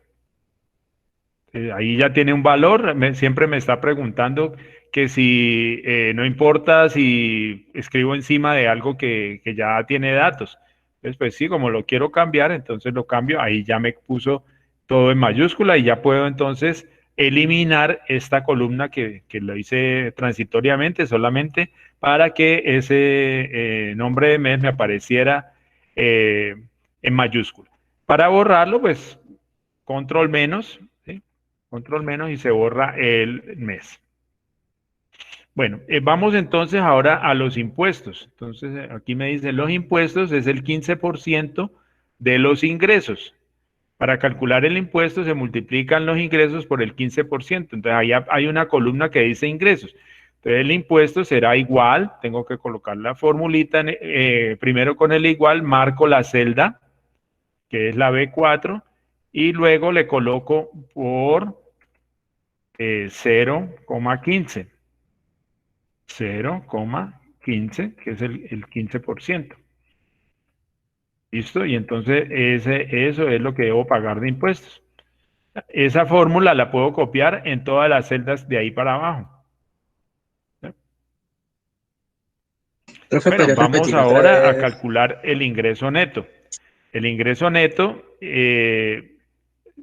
Ahí ya tiene un valor. Siempre me está preguntando que si no importa si escribo encima de algo que ya tiene datos. Entonces, pues sí, como lo quiero cambiar, entonces lo cambio. Ahí ya me puso todo en mayúscula y ya puedo entonces eliminar esta columna que lo hice transitoriamente solamente para que ese nombre de mes me apareciera en mayúscula. Para borrarlo, pues control menos, ¿sí? Control menos y se borra el mes. Bueno, vamos entonces ahora a los impuestos. Entonces, aquí me dice, los impuestos es el 15% de los ingresos. Para calcular el impuesto se multiplican los ingresos por el 15%. Entonces, ahí hay una columna que dice ingresos. Entonces, el impuesto será igual, tengo que colocar la formulita, primero con el igual, marco la celda, que es la B4, y luego le coloco por 0,15. 0,15, que es el 15%. ¿Listo? Y entonces eso es lo que debo pagar de impuestos. Esa fórmula la puedo copiar en todas las celdas de ahí para abajo. Profe, Bueno, ¿podría vamos repetir otra ahora a vez? calcular el ingreso neto. El ingreso neto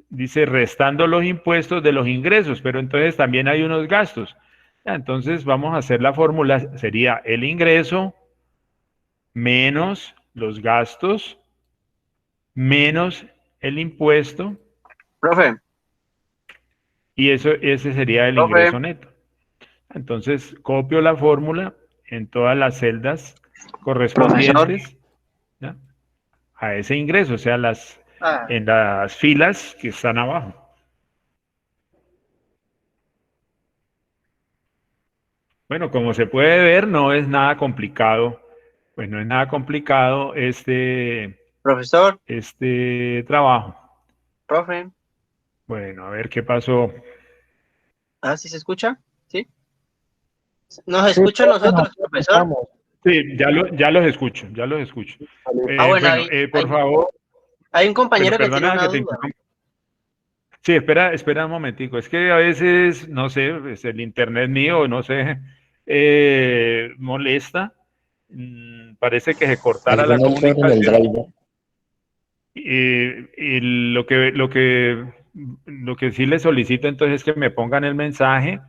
dice restando los impuestos de los ingresos, pero entonces también hay unos gastos. Entonces vamos a hacer la fórmula, sería el ingreso menos los gastos menos el impuesto Profe, y ese sería el profe, ingreso neto. Entonces copio la fórmula en todas las celdas profesor. correspondientes, ¿ya? A ese ingreso, o sea, Ah, en las filas que están abajo. Bueno, como se puede ver, no es nada complicado, pues no es nada complicado profesor, este trabajo. profe. Bueno, a ver qué pasó. ¿Ah, sí se escucha? ¿Sí? ¿Nos Sí, escucha a profe, nosotros, nosotros profesor? escuchamos. Sí, ya los escucho, ya los escucho. Vale. Bueno, Bueno, por favor, hay un pero compañero que tiene perdona una que te duda. interrumpa. Sí, espera un momentico. Es que a veces, no sé, es el internet mío, no sé, molesta. Parece que se cortara la ¿Algún error en el comunicación. driver? Y lo que sí le solicito entonces es que me pongan el mensaje.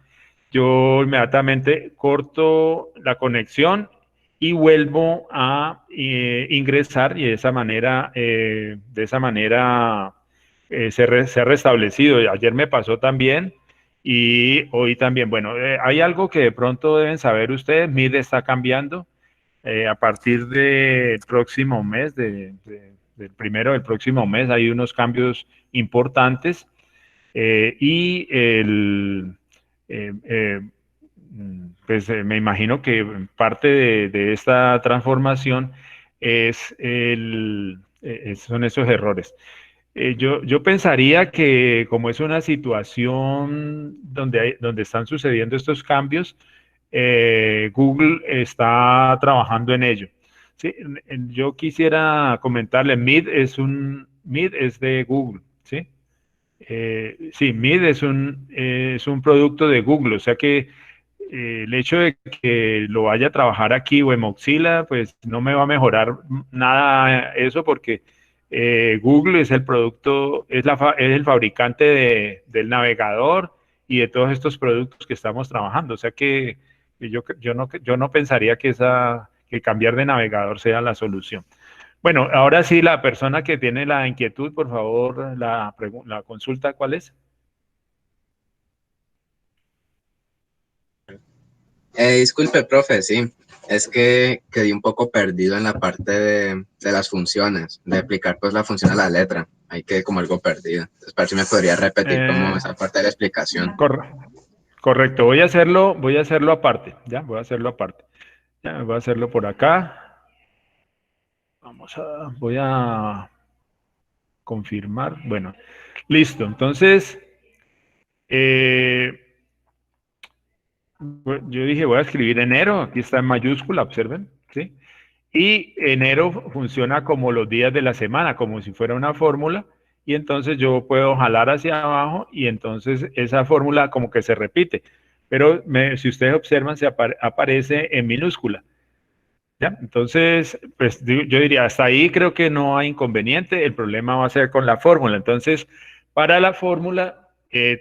Yo inmediatamente corto la conexión y vuelvo a ingresar y de esa manera se ha restablecido. Ayer me pasó también Y hoy también, bueno, hay algo que de pronto deben saber ustedes, MID está cambiando a partir del próximo mes, del primero del próximo mes, hay unos cambios importantes y pues me imagino que parte de esta transformación son esos errores. Yo pensaría que como es una situación donde están sucediendo estos cambios, Google está trabajando en ello. Sí, yo quisiera comentarle, Meet es de Google, ¿sí? Sí, Meet es un producto de Google, o sea que el hecho de que lo vaya a trabajar aquí o en Mozilla, pues no me va a mejorar nada eso porque Google es el producto, es el fabricante del navegador y de todos estos productos que estamos trabajando. O sea que yo no pensaría que cambiar de navegador sea la solución. Bueno, ahora sí, la persona que tiene la inquietud, por favor, la consulta, ¿cuál es? Disculpe, profe, sí, es que quedé un poco perdido en la parte de las funciones, de aplicar pues la función a la letra. Ahí quedé como algo perdido. Entonces, para ver si me podría repetir como Eh, esa parte de la explicación. cor- Correcto, voy a hacerlo aparte, ya, voy a hacerlo aparte. Ya, voy a hacerlo por acá. Voy a confirmar. Bueno, listo. Entonces, eh, yo dije, voy a escribir enero, aquí está en mayúscula, observen, ¿sí? Y enero funciona como los días de la semana, como si fuera una fórmula, y entonces yo puedo jalar hacia abajo y entonces esa fórmula como que se repite. Pero si ustedes observan, aparece en minúscula. ¿Ya? Entonces, pues yo diría, hasta ahí creo que no hay inconveniente, el problema va a ser con la fórmula. Entonces, para la fórmula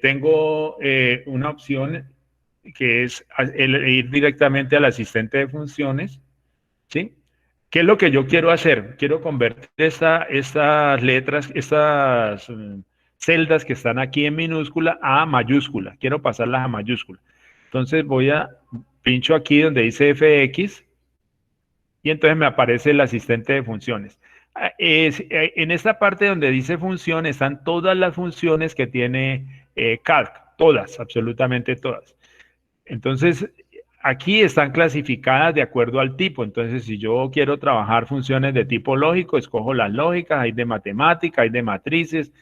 tengo una opción que es ir directamente al asistente de funciones, ¿sí? ¿Qué es lo que yo quiero hacer? Quiero convertir estas letras, estas celdas que están aquí en minúscula a mayúscula. Quiero pasarlas a mayúscula. Entonces pincho aquí donde dice FX y entonces me aparece el asistente de funciones. En esta parte donde dice función están todas las funciones que tiene Calc, todas, absolutamente todas. Entonces, aquí están clasificadas de acuerdo al tipo. Entonces, si yo quiero trabajar funciones de tipo lógico, escojo las lógicas, hay de matemática, hay de matrices,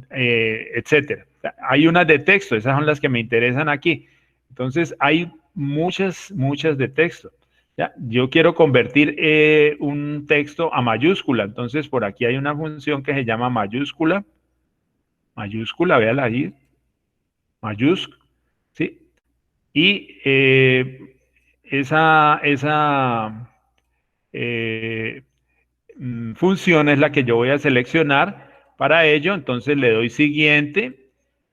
etcétera. Hay unas de texto, esas son las que me interesan aquí. Entonces, hay muchas de texto. ¿Ya? Yo quiero convertir un texto a mayúscula. Entonces, por aquí hay una función que se llama mayúscula, véala ahí, mayúscula, ¿sí? Y esa eh, función es la que yo voy a seleccionar para ello. Entonces le doy siguiente,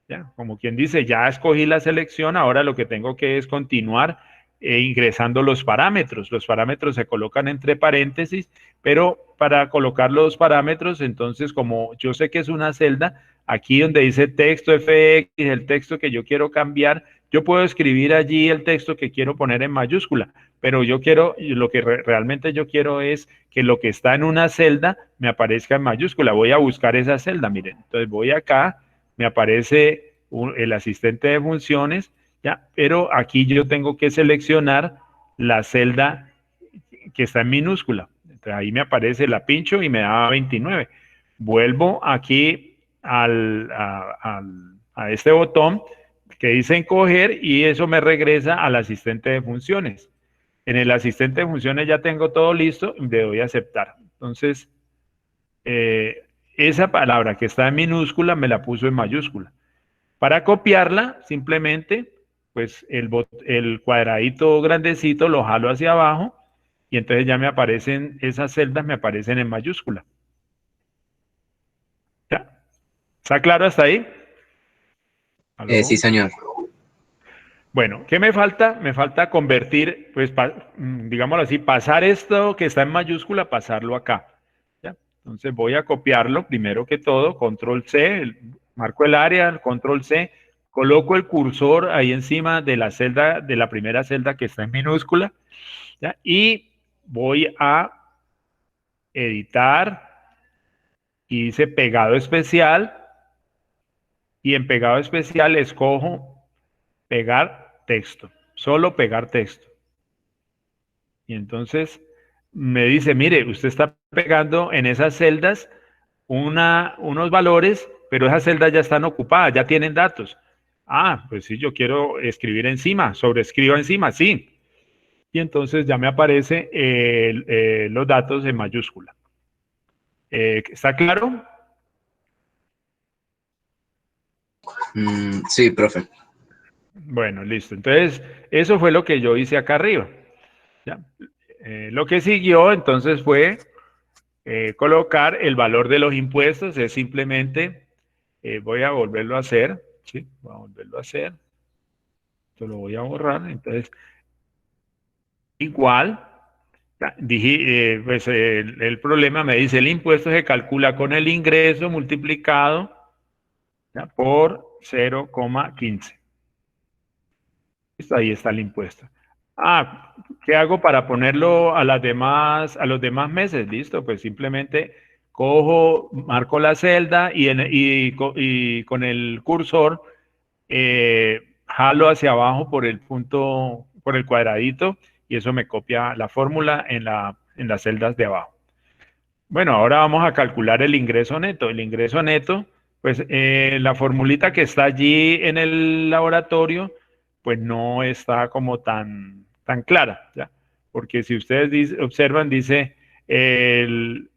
¿ya? Como quien dice, ya escogí la selección, ahora lo que tengo que es continuar ingresando los parámetros. Los parámetros se colocan entre paréntesis, pero para colocar los parámetros, entonces como yo sé que es una celda, aquí donde dice texto FX, el texto que yo quiero cambiar, yo puedo escribir allí el texto que quiero poner en mayúscula, pero lo que realmente yo quiero es que lo que está en una celda me aparezca en mayúscula. Voy a buscar esa celda, miren. Entonces voy acá, me aparece el asistente de funciones, ¿ya? Pero aquí yo tengo que seleccionar la celda que está en minúscula. Entonces ahí me aparece, la pincho y me da 29. Vuelvo aquí a este botón que dice encoger y eso me regresa al asistente de funciones. En el asistente de funciones ya tengo todo listo y le doy a aceptar. Entonces, esa palabra que está en minúscula me la puso en mayúscula. Para copiarla, simplemente, pues el cuadradito grandecito lo jalo hacia abajo y entonces ya me aparecen, esas celdas me aparecen en mayúscula. ¿Ya? ¿Está claro hasta ahí? Sí, ¿Aló? señor. Bueno, ¿qué me falta? Me falta convertir, pues, digámoslo así, pasar esto que está en mayúscula, pasarlo acá. ¿Ya? Entonces voy a copiarlo primero que todo, control C, marco el área, control C, coloco el cursor ahí encima de la celda, de la primera celda que está en minúscula, ¿ya? Y voy a editar y dice pegado especial, y en pegado especial escojo pegar texto, solo pegar texto. Y entonces me dice, mire, usted está pegando en esas celdas unos valores, pero esas celdas ya están ocupadas, ya tienen datos. Ah, pues sí, yo quiero escribir encima, sobrescribo encima, sí. Y entonces ya me aparece los datos en mayúscula. ¿Está claro? Sí, profe. Bueno, listo. Entonces, eso fue lo que yo hice acá arriba. ¿Ya? Lo que siguió entonces fue colocar el valor de los impuestos, es simplemente, voy a volverlo a hacer, ¿sí? Voy a volverlo a hacer, esto lo voy a borrar, entonces, igual, dije, pues el problema me dice, el impuesto se calcula con el ingreso multiplicado, ¿ya? Por 0,15. Ahí está el impuesto. Ah, ¿qué hago para ponerlo a los demás meses? Listo, pues simplemente cojo, marco la celda y con el cursor jalo hacia abajo por el punto, por el cuadradito, y eso me copia la fórmula en las celdas de abajo. Bueno, ahora vamos a calcular el ingreso neto. El ingreso neto, pues la formulita que está allí en el laboratorio, pues no está como tan clara, ¿ya? Porque si ustedes observan, dice el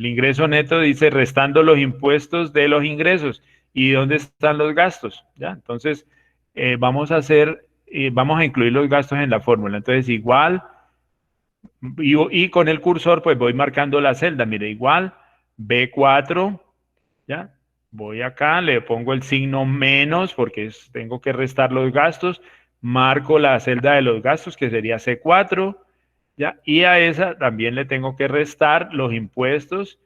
ingreso neto, dice restando los impuestos de los ingresos. ¿Y dónde están los gastos? ¿Ya? Entonces, vamos a incluir los gastos en la fórmula. Entonces, igual y con el cursor pues voy marcando la celda, mire, igual B4, ¿ya? Voy acá, le pongo el signo menos porque tengo que restar los gastos, marco la celda de los gastos que sería C4, ¿ya? Y a esa también le tengo que restar los impuestos,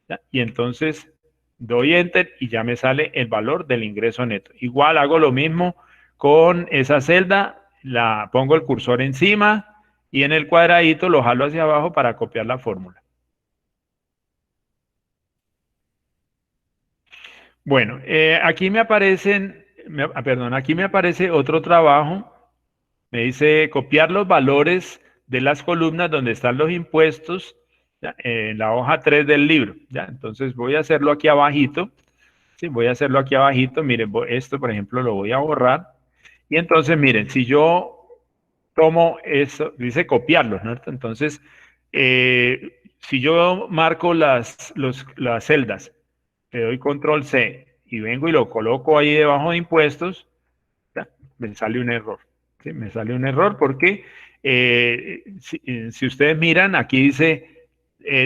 ¿ya? Y entonces doy enter y ya me sale el valor del ingreso neto. Igual hago lo mismo con esa celda, la pongo el cursor encima y en el cuadradito lo jalo hacia abajo para copiar la fórmula. Bueno, aquí me aparecen, perdón, aquí me aparece otro trabajo. Me dice copiar los valores de las columnas donde están los impuestos, ¿ya? En la hoja 3 del libro. ¿Ya? Entonces voy a hacerlo aquí abajito. Sí, voy a hacerlo aquí abajito. Miren, esto, por ejemplo, lo voy a borrar. Y entonces, miren, si yo tomo eso, dice copiarlos, ¿no? Entonces, si yo marco las celdas, le doy control C y vengo y lo coloco ahí debajo de impuestos, ¿ya? Me sale un error. ¿Sí? Me sale un error porque si ustedes miran, aquí dice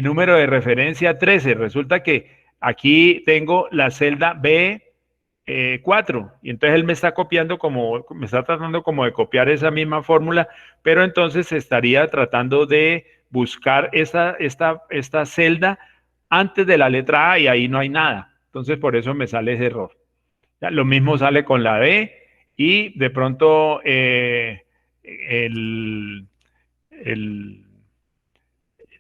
número de referencia 13. Resulta que aquí tengo la celda B4 y entonces él me está copiando me está tratando como de copiar esa misma fórmula, pero entonces estaría tratando de buscar esta celda antes de la letra A y ahí no hay nada. Entonces por eso me sale ese error. ¿Ya? Lo mismo sale con la D y de pronto el, el,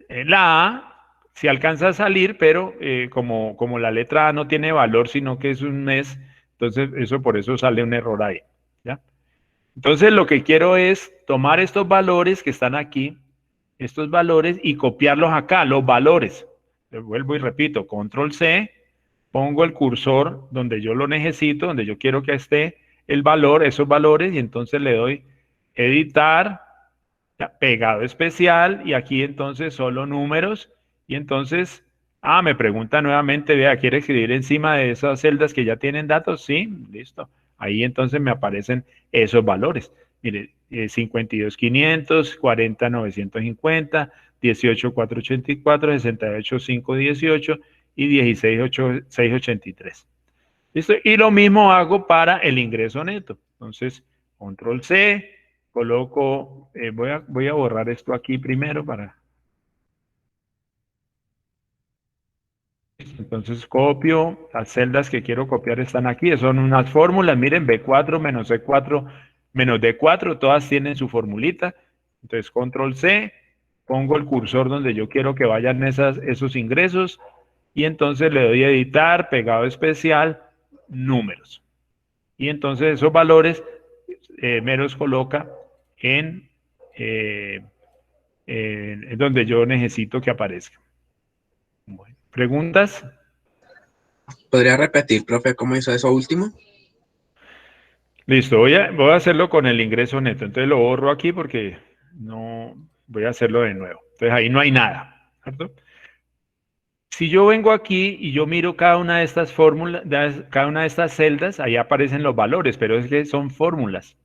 la A si alcanza a salir, pero como la letra A no tiene valor, sino que es un mes, entonces eso por eso sale un error ahí. ¿Ya? Entonces lo que quiero es tomar estos valores que están aquí, estos valores, y copiarlos acá, los valores. Vuelvo y repito, control C, pongo el cursor donde yo lo necesito, donde yo quiero que esté el valor, esos valores, y entonces le doy editar, ya, pegado especial, y aquí entonces solo números, y entonces, me pregunta nuevamente, vea, ¿quiere escribir encima de esas celdas que ya tienen datos? Sí, listo. Ahí entonces me aparecen esos valores. Mire, 52.500, 40.950, 18.484, 68.518 y 16.683. ¿Listo? Y lo mismo hago para el ingreso neto. Entonces, control C, coloco, voy a borrar esto aquí primero para... Entonces copio, las celdas que quiero copiar están aquí, son unas fórmulas, miren, B4 menos C4 menos D4, todas tienen su formulita. Entonces control C, pongo el cursor donde yo quiero que vayan esos ingresos y entonces le doy a editar, pegado especial, números. Y entonces esos valores me los coloca en donde yo necesito que aparezcan. Bueno, ¿preguntas? ¿Podría repetir, profe, cómo hizo eso último? Listo, voy a hacerlo con el ingreso neto. Entonces lo borro aquí porque no voy a hacerlo de nuevo. Entonces ahí no hay nada, ¿cierto? Si yo vengo aquí y yo miro cada una de estas fórmulas, cada una de estas celdas, ahí aparecen los valores, pero es que son fórmulas.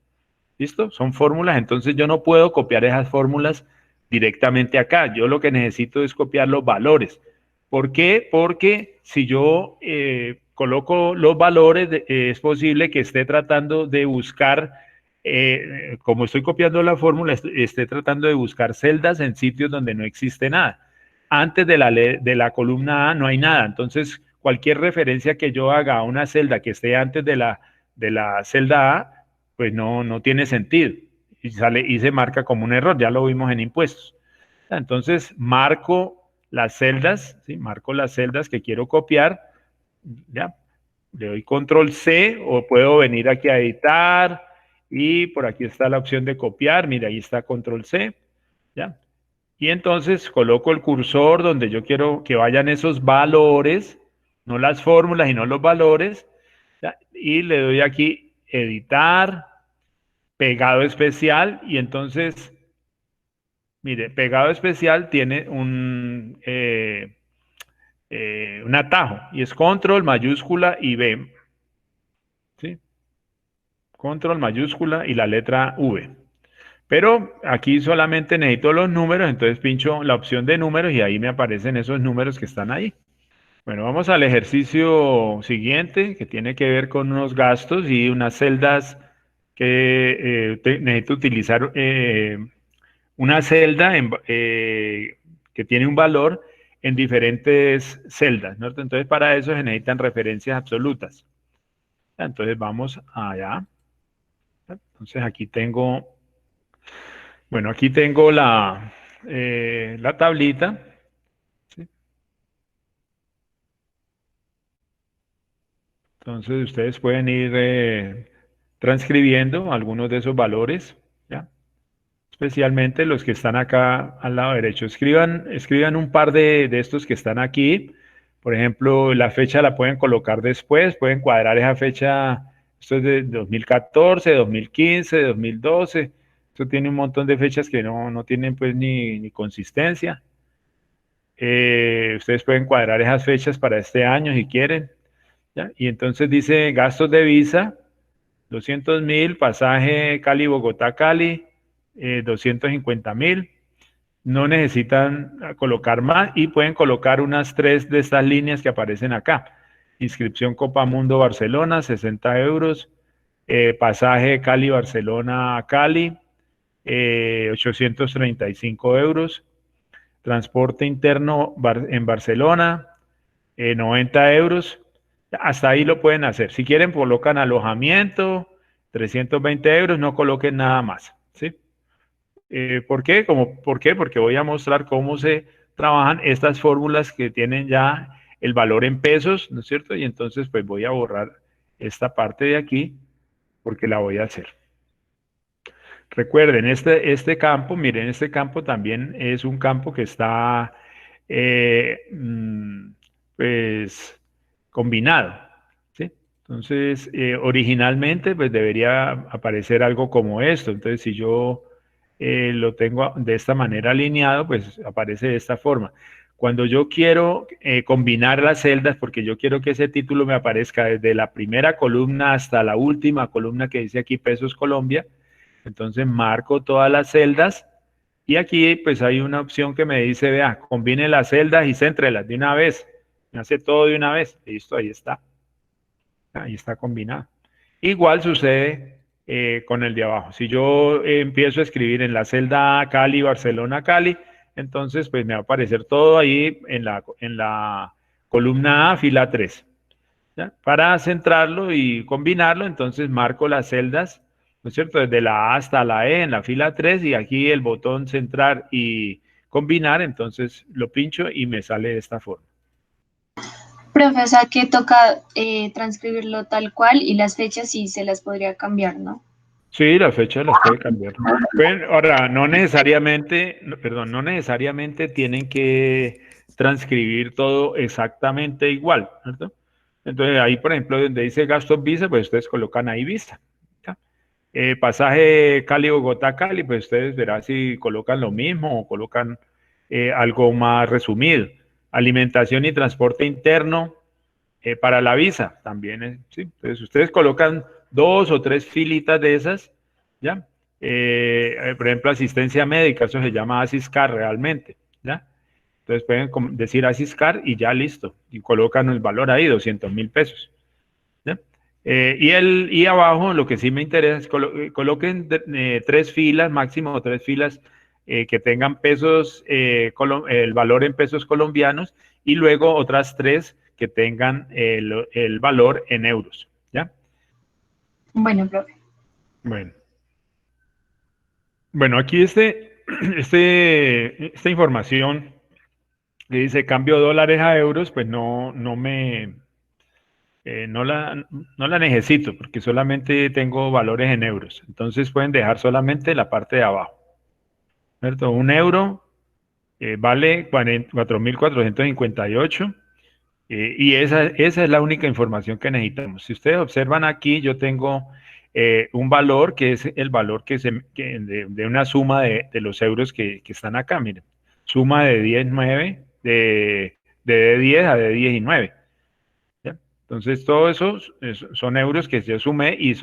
¿Listo? Son fórmulas, entonces yo no puedo copiar esas fórmulas directamente acá. Yo lo que necesito es copiar los valores. ¿Por qué? Porque si yo coloco los valores, es posible que esté tratando de buscar, como estoy copiando la fórmula, esté tratando de buscar celdas en sitios donde no existe nada. Antes de la columna A no hay nada, entonces cualquier referencia que yo haga a una celda que esté antes de la celda A, pues no tiene sentido y sale y se marca como un error, ya lo vimos en impuestos. Entonces marco las celdas, ¿sí? Marco las celdas que quiero copiar, ya, le doy control C o puedo venir aquí a editar y por aquí está la opción de copiar, mira, ahí está control C, ya. Y entonces coloco el cursor donde yo quiero que vayan esos valores, no las fórmulas, sino los valores, ¿ya? Y le doy aquí editar, pegado especial, y entonces, mire, pegado especial tiene un atajo, y es control mayúscula y B, ¿sí? Control mayúscula y la letra V. Pero aquí solamente necesito los números, entonces pincho la opción de números y ahí me aparecen esos números que están ahí. Bueno, vamos al ejercicio siguiente, que tiene que ver con unos gastos y unas celdas que necesito utilizar una celda que tiene un valor en diferentes celdas, ¿no? Entonces, para eso se necesitan referencias absolutas. Entonces, vamos allá. Entonces, aquí tengo, bueno, aquí tengo la tablita. ¿Sí? Entonces, ustedes pueden ir transcribiendo algunos de esos valores, ¿ya? Especialmente los que están acá al lado derecho. Escriban un par de estos que están aquí. Por ejemplo, la fecha la pueden colocar después, pueden cuadrar esa fecha, esto es de 2014, 2015, 2012. Esto tiene un montón de fechas que no tienen pues ni consistencia. Ustedes pueden cuadrar esas fechas para este año si quieren, ¿ya? Y entonces dice gastos de visa, 200.000, pasaje Cali-Bogotá-Cali, 250.000. No necesitan colocar más y pueden colocar unas 3 de estas líneas que aparecen acá. Inscripción Copa Mundo Barcelona, 60 euros. Pasaje Cali-Barcelona-Cali, 835 euros. Transporte interno en Barcelona, 90 euros. Hasta ahí lo pueden hacer. Si quieren, colocan alojamiento, 320 euros, no coloquen nada más, ¿sí? ¿Por qué? ¿Por qué? Porque voy a mostrar cómo se trabajan estas fórmulas que tienen ya el valor en pesos, ¿no es cierto? Y entonces, pues voy a borrar esta parte de aquí porque la voy a hacer. Recuerden, este campo, miren, este campo también es un campo que está, pues, combinado, ¿sí? Entonces, originalmente, pues debería aparecer algo como esto. Entonces, si yo lo tengo de esta manera alineado, pues aparece de esta forma. Cuando yo quiero combinar las celdas, porque yo quiero que ese título me aparezca desde la primera columna hasta la última columna que dice aquí Pesos Colombia, entonces marco todas las celdas y aquí pues hay una opción que me dice, vea, combine las celdas y céntrelas de una vez. Me hace todo de una vez. Listo, ahí está. Ahí está combinado. Igual sucede con el de abajo. Si yo empiezo a escribir en la celda Cali, Barcelona, Cali, entonces pues me va a aparecer todo ahí en la columna A, fila 3. ¿Ya? Para centrarlo y combinarlo, entonces marco las celdas, ¿no es cierto? Desde la A hasta la E en la fila 3 y aquí el botón centrar y combinar, entonces lo pincho y me sale de esta forma. Profe, o sea que toca transcribirlo tal cual y las fechas sí se las podría cambiar, ¿no? Sí, las fechas las puede cambiar. Pues, ahora, no necesariamente, perdón, no necesariamente tienen que transcribir todo exactamente igual, ¿cierto? Entonces, ahí, por ejemplo, donde dice gastos Visa, pues ustedes colocan ahí Visa. ¿Ya? Pasaje Cali-Bogotá-Cali, pues ustedes verán si colocan lo mismo o colocan algo más resumido. Alimentación y transporte interno para la visa, también es, sí. Entonces, ustedes colocan 2 o 3 filitas de esas, ¿ya? Por ejemplo, asistencia médica, eso se llama Asiscar realmente, ¿ya? Entonces pueden decir Asiscar y ya listo, y colocan el valor ahí, 200.000 pesos, ¿ya? Y abajo lo que sí me interesa es coloquen 3 filas, máximo 3 filas que tengan pesos, el valor en pesos colombianos y luego otras 3 que tengan el valor en euros, ¿ya? Bueno, profe. Bueno, aquí esta información que dice cambio dólares a euros, pues no la necesito porque solamente tengo valores en euros. Entonces pueden dejar solamente la parte de abajo, ¿cierto? Un euro vale 4.458 y esa es la única información que necesitamos. Si ustedes observan aquí, yo tengo un valor que es el valor de una suma de los euros que están acá, miren. Suma de 10, 9, de 10 a de 10 y 9. ¿Ya? Entonces, todo eso son euros que yo sumé y es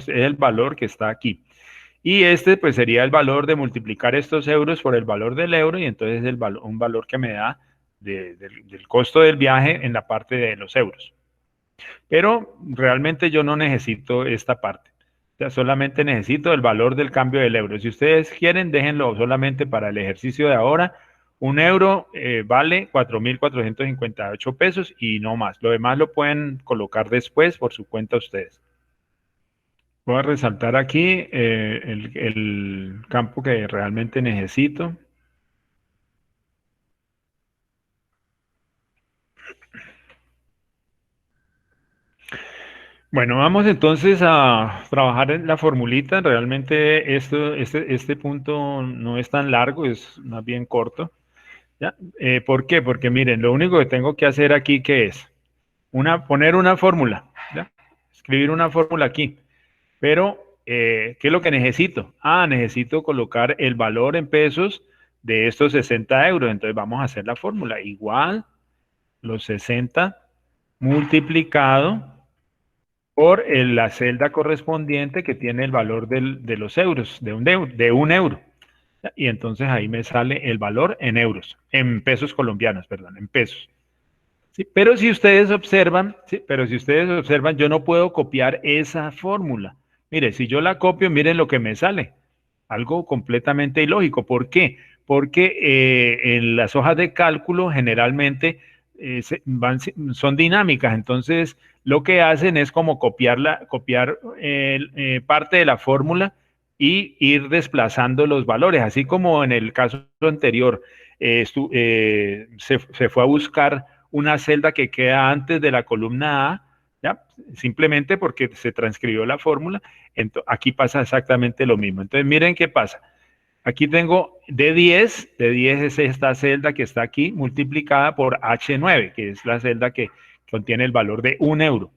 el valor que está aquí. Y este pues sería el valor de multiplicar estos euros por el valor del euro y entonces un valor que me da del costo del viaje en la parte de los euros. Pero realmente yo no necesito esta parte. O sea, solamente necesito el valor del cambio del euro. Si ustedes quieren, déjenlo solamente para el ejercicio de ahora. Un euro vale 4.458 pesos y no más. Lo demás lo pueden colocar después por su cuenta ustedes. Voy a resaltar aquí el campo que realmente necesito. Bueno, vamos entonces a trabajar en la formulita. Realmente este punto no es tan largo, es más bien corto. ¿Ya? ¿Por qué? Porque miren, lo único que tengo que hacer aquí, ¿qué es? Poner una fórmula, ¿ya? Escribir una fórmula aquí. Pero, ¿qué es lo que necesito? Necesito colocar el valor en pesos de estos 60 euros. Entonces vamos a hacer la fórmula. Igual los 60 multiplicado por la celda correspondiente que tiene el valor de los euros, de un euro. Y entonces ahí me sale el valor en euros, en pesos colombianos, perdón, en pesos. ¿Sí? Pero si ustedes observan, yo no puedo copiar esa fórmula. Mire, si yo la copio, miren lo que me sale. Algo completamente ilógico. ¿Por qué? Porque en las hojas de cálculo generalmente son dinámicas. Entonces, lo que hacen es como copiar parte de la fórmula y ir desplazando los valores. Así como en el caso anterior, se fue a buscar una celda que queda antes de la columna A, ¿ya? Simplemente porque se transcribió la fórmula. Aquí pasa exactamente lo mismo. Entonces, miren qué pasa. Aquí tengo D10, D10 es esta celda que está aquí multiplicada por H9, que es la celda que contiene el valor de 1 euro.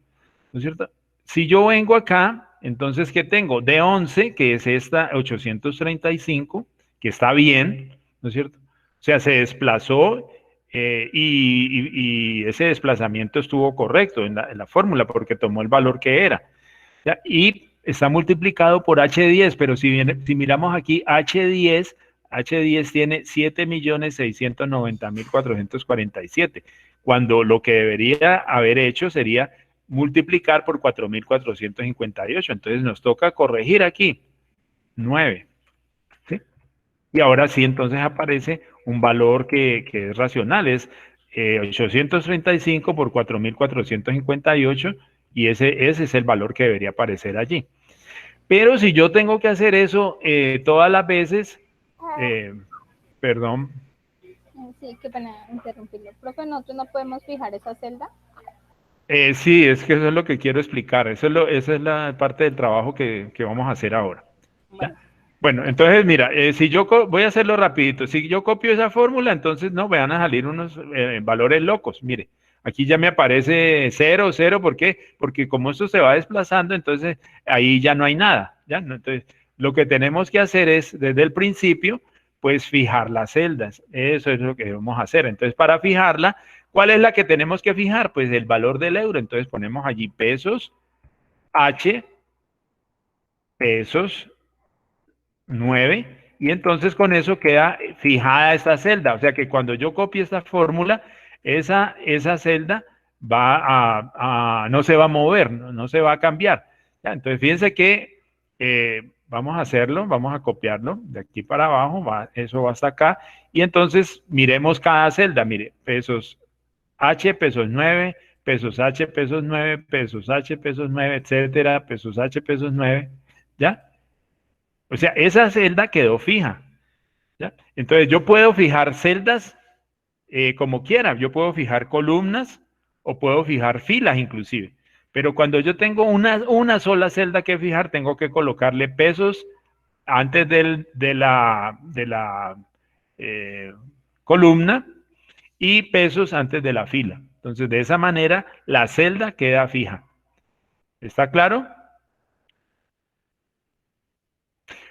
¿No es cierto? Si yo vengo acá, entonces, ¿qué tengo? D11, que es esta 835, que está bien, ¿no es cierto? O sea, se desplazó y ese desplazamiento estuvo correcto en la fórmula porque tomó el valor que era. ¿Ya? Y está multiplicado por H10, pero si miramos aquí, H10 tiene 7.690.447, cuando lo que debería haber hecho sería multiplicar por 4.458. Entonces nos toca corregir aquí 9. ¿Sí? Y ahora sí, entonces aparece un valor que es racional, es 835 por 4.458 y ese es el valor que debería aparecer allí. Pero si yo tengo que hacer eso todas las veces, perdón. Sí, qué pena interrumpirlo. Profe, nosotros no podemos fijar esa celda. Sí, es que eso es lo que quiero explicar. Esa es la parte del trabajo que vamos a hacer ahora. Bueno, bueno, entonces mira, si yo voy a hacerlo rapidito. Si yo copio esa fórmula, entonces no, me van a salir unos valores locos. Mire, aquí ya me aparece 0, 0. ¿Por qué? Porque como esto se va desplazando, entonces ahí ya no hay nada. ¿Ya? Entonces, lo que tenemos que hacer es, desde el principio, pues fijar las celdas. Eso es lo que vamos a hacer. Entonces, para fijarla, ¿cuál es la que tenemos que fijar? Pues el valor del euro. Entonces ponemos allí pesos, H, pesos, 9, y entonces con eso queda fijada esta celda. O sea que cuando yo copie esta fórmula, esa celda no se va a mover, no se va a cambiar. ¿Ya? Entonces fíjense que vamos a hacerlo, vamos a copiarlo de aquí para abajo, eso va hasta acá, y entonces miremos cada celda. Mire, pesos H, pesos 9, pesos H, pesos 9, pesos H, pesos 9, etcétera, pesos H, pesos 9, ¿ya? O sea, esa celda quedó fija, ¿ya? Entonces yo puedo fijar celdas como quiera, yo puedo fijar columnas o puedo fijar filas inclusive, pero cuando yo tengo una sola celda que fijar, tengo que colocarle pesos antes de la columna y pesos antes de la fila. Entonces, de esa manera, la celda queda fija. ¿Está claro?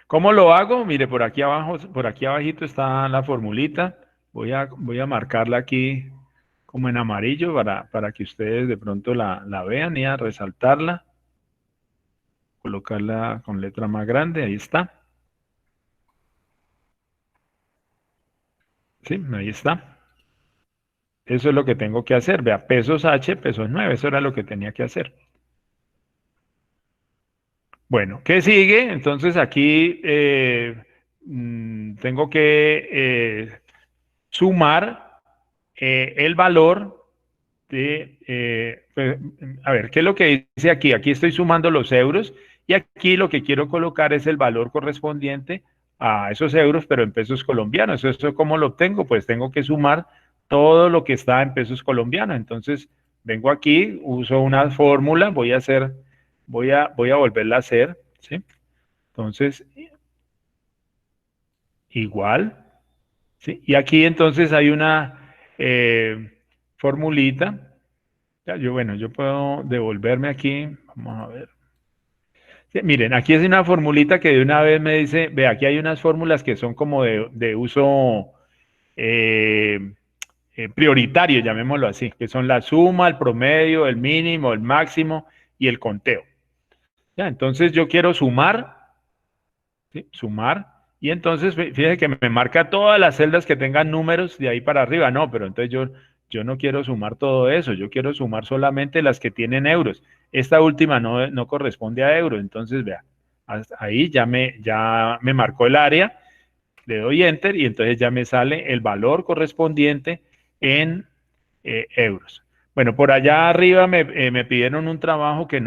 ¿Cómo lo hago? Mire, por aquí abajo, por aquí abajito está la formulita. Voy a marcarla aquí como en amarillo para que ustedes de pronto la vean y a resaltarla. Colocarla con letra más grande, ahí está. Sí, ahí está. Eso es lo que tengo que hacer. Vea, pesos H, pesos 9, eso era lo que tenía que hacer. Bueno, ¿qué sigue? Entonces aquí tengo que sumar el valor pues, a ver, ¿qué es lo que dice aquí? Aquí estoy sumando los euros y aquí lo que quiero colocar es el valor correspondiente a esos euros, pero en pesos colombianos. ¿Eso cómo lo obtengo? Pues tengo que sumar todo lo que está en pesos colombianos. Entonces, vengo aquí, uso una fórmula, voy a volverla a hacer, ¿sí? Entonces, igual, ¿sí? Y aquí entonces hay una formulita. Ya, yo puedo devolverme aquí. Vamos a ver. Sí, miren, aquí es una formulita que de una vez me dice, ve, aquí hay unas fórmulas que son como de uso prioritario, llamémoslo así, que son la suma, el promedio, el mínimo, el máximo y el conteo. Ya, entonces yo quiero sumar, ¿sí? Sumar, y entonces fíjense que me marca todas las celdas que tengan números de ahí para arriba. No, pero entonces yo no quiero sumar todo eso, yo quiero sumar solamente las que tienen euros. Esta última no corresponde a euros, entonces vea, ahí ya me marcó el área, le doy enter y entonces ya me sale el valor correspondiente en euros. Bueno, por allá arriba me pidieron un trabajo que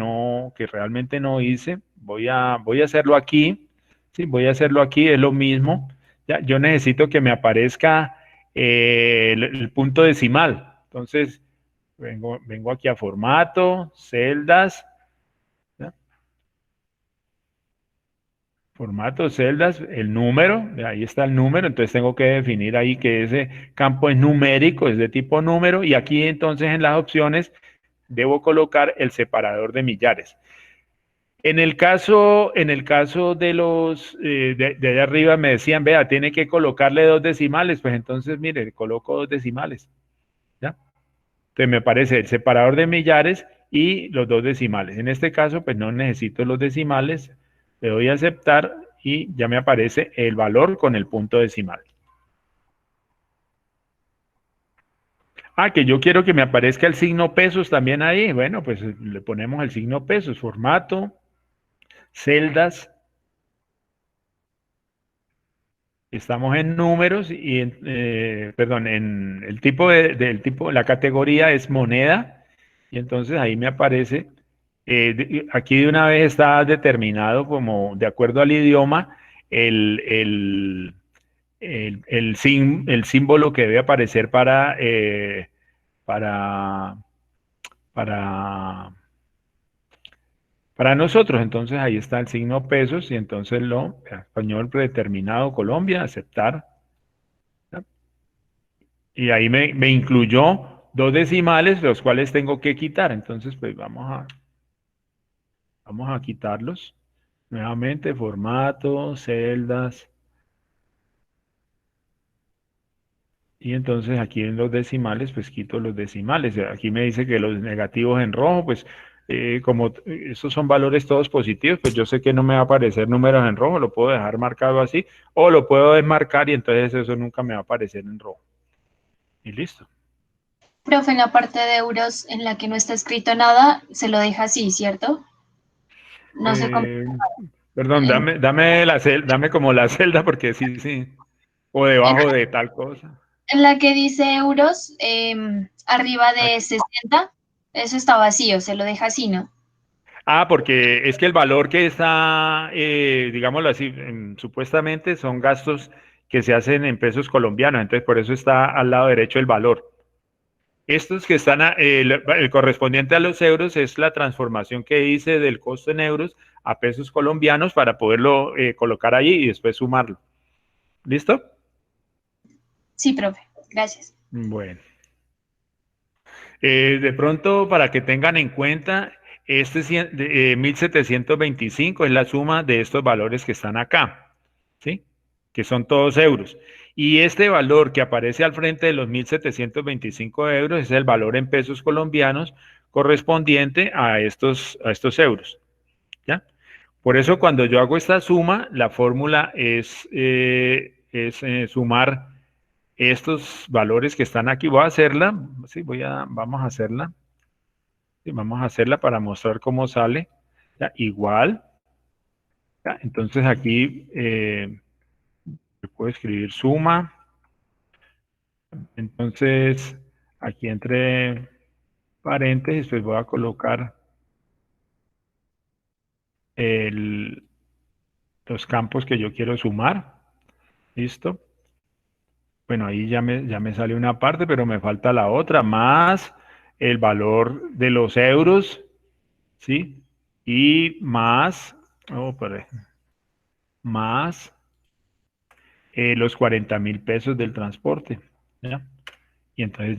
realmente no hice. Voy a hacerlo aquí. Sí, voy a hacerlo aquí, es lo mismo. Ya, yo necesito que me aparezca el punto decimal. Entonces, vengo aquí a formato, celdas. ¿Ya? Formato, celdas, el número, ahí está el número, entonces tengo que definir ahí que ese campo es numérico, es de tipo número, y aquí entonces en las opciones debo colocar el separador de millares. En el caso de los de allá arriba me decían, vea, tiene que colocarle 2 decimales, pues entonces mire, coloco 2 decimales, ¿ya? Entonces me aparece el separador de millares y los 2 decimales. En este caso, pues no necesito los decimales, le doy a aceptar y ya me aparece el valor con el punto decimal. Ah, que yo quiero que me aparezca el signo pesos también ahí. Bueno, pues le ponemos el signo pesos, formato, celdas, Estamos en números y, perdón, en el tipo del tipo, la categoría es moneda y entonces ahí me aparece, aquí de una vez está determinado como de acuerdo al idioma el, el, el símbolo que debe aparecer para, para, para nosotros. Entonces ahí está el signo pesos y entonces lo español predeterminado Colombia, aceptar. Y ahí me incluyó dos decimales, los cuales tengo que quitar. Entonces, pues vamos a quitarlos. Nuevamente, formato, celdas. Y entonces aquí en los decimales, pues quito los decimales. Aquí me dice que los negativos en rojo, pues como estos son valores todos positivos, pues yo sé que no me va a aparecer números en rojo, lo puedo dejar marcado así, o lo puedo desmarcar y entonces eso nunca me va a aparecer en rojo. Y listo. Profe, en la parte de euros en la que no está escrito nada, se lo deja así, ¿cierto? No sé cómo. Eh, Perdón, En, dame como la celda porque sí, sí. O en- debajo de tal cosa. en la que dice euros, arriba de Aquí. 60, eso está vacío, se lo deja así, ¿no? Porque es que el valor que está, digámoslo así, supuestamente son gastos que se hacen en pesos colombianos, entonces por eso está al lado derecho el valor. Estos que están, el correspondiente a los euros es la transformación que hice del costo en euros a pesos colombianos para poderlo colocar allí y después sumarlo. ¿Listo? Sí, profe, gracias. Bueno. De pronto, para que tengan en cuenta, 1725 es la suma de estos valores que están acá, ¿sí? Que son todos euros. Y este valor que aparece al frente de los 1725 euros es el valor en pesos colombianos correspondiente a estos euros, ¿ya? Por eso cuando yo hago esta suma, la fórmula es sumar estos valores que están aquí. Voy a hacerla, sí, vamos a hacerla. Sí, vamos a hacerla para mostrar cómo sale. ¿Ya? Igual. ¿Ya? Entonces aquí puedo escribir suma. Entonces aquí entre paréntesis, pues voy a colocar el, los campos que yo quiero sumar. ¿Listo? Bueno, ahí ya me sale una parte, pero me falta la otra, más el valor de los euros, ¿sí? Y más, más los 40.000 pesos del transporte, ¿ya? Y entonces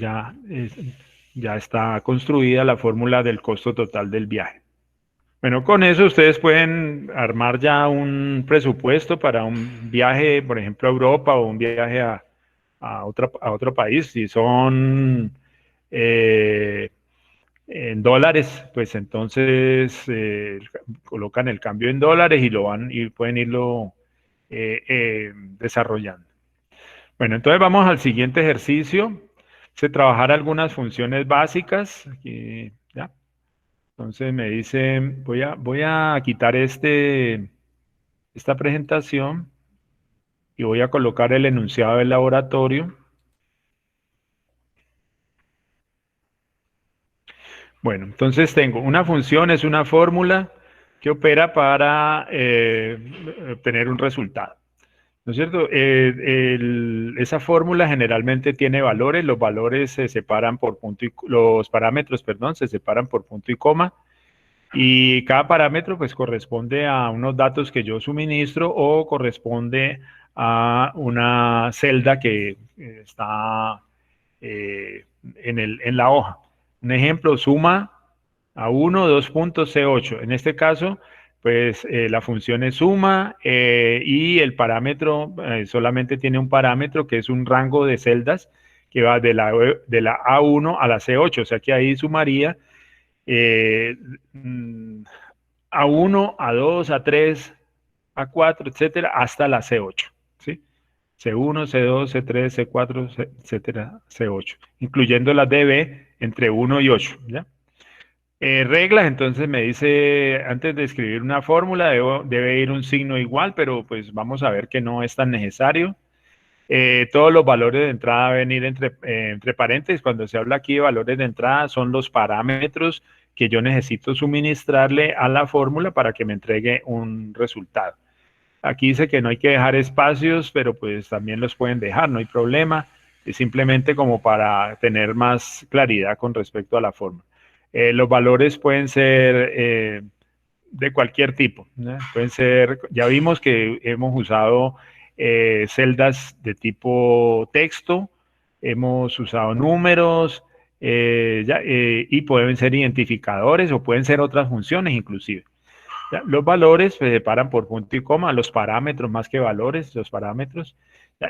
ya está construida la fórmula del costo total del viaje. Bueno, con eso ustedes pueden armar ya un presupuesto para un viaje, por ejemplo, a Europa o un viaje a otro país. Si son en dólares, pues entonces colocan el cambio en dólares y pueden irlo desarrollando. Bueno, entonces vamos al siguiente ejercicio. Trabajar algunas funciones básicas. Aquí, ¿ya? Entonces me dice, voy a quitar esta presentación y voy a colocar el enunciado del laboratorio. Bueno, entonces tengo una función, es una fórmula que opera para obtener un resultado. ¿No es cierto? Esa fórmula generalmente tiene valores, los valores se separan por los parámetros, perdón, se separan por punto y coma, y cada parámetro pues corresponde a unos datos que yo suministro o corresponde a una celda que está en la hoja. Un ejemplo, suma a 1, 2.C8. En este caso, pues la función es suma y el parámetro solamente tiene un parámetro que es un rango de celdas que va de la A1 a la C8. O sea que ahí sumaría eh, A1, A2, A3, A4, etcétera, hasta la C8. ¿Sí? C1, C2, C3, C4, etcétera, C8, incluyendo las DB entre 1 y 8. ¿Ya? Reglas, entonces me dice, antes de escribir una fórmula debe ir un signo igual, pero pues vamos a ver que no es tan necesario. Todos los valores de entrada deben ir entre paréntesis. Cuando se habla aquí de valores de entrada, son los parámetros que yo necesito suministrarle a la fórmula para que me entregue un resultado. Aquí dice que no hay que dejar espacios, pero pues también los pueden dejar, no hay problema. Es simplemente como para tener más claridad con respecto a la fórmula. Los valores pueden ser de cualquier tipo, ¿no? Pueden ser, ya vimos que hemos usado celdas de tipo texto, hemos usado números y pueden ser identificadores o pueden ser otras funciones inclusive. ¿Ya? Los valores se separan por punto y coma, los parámetros más que valores, los parámetros.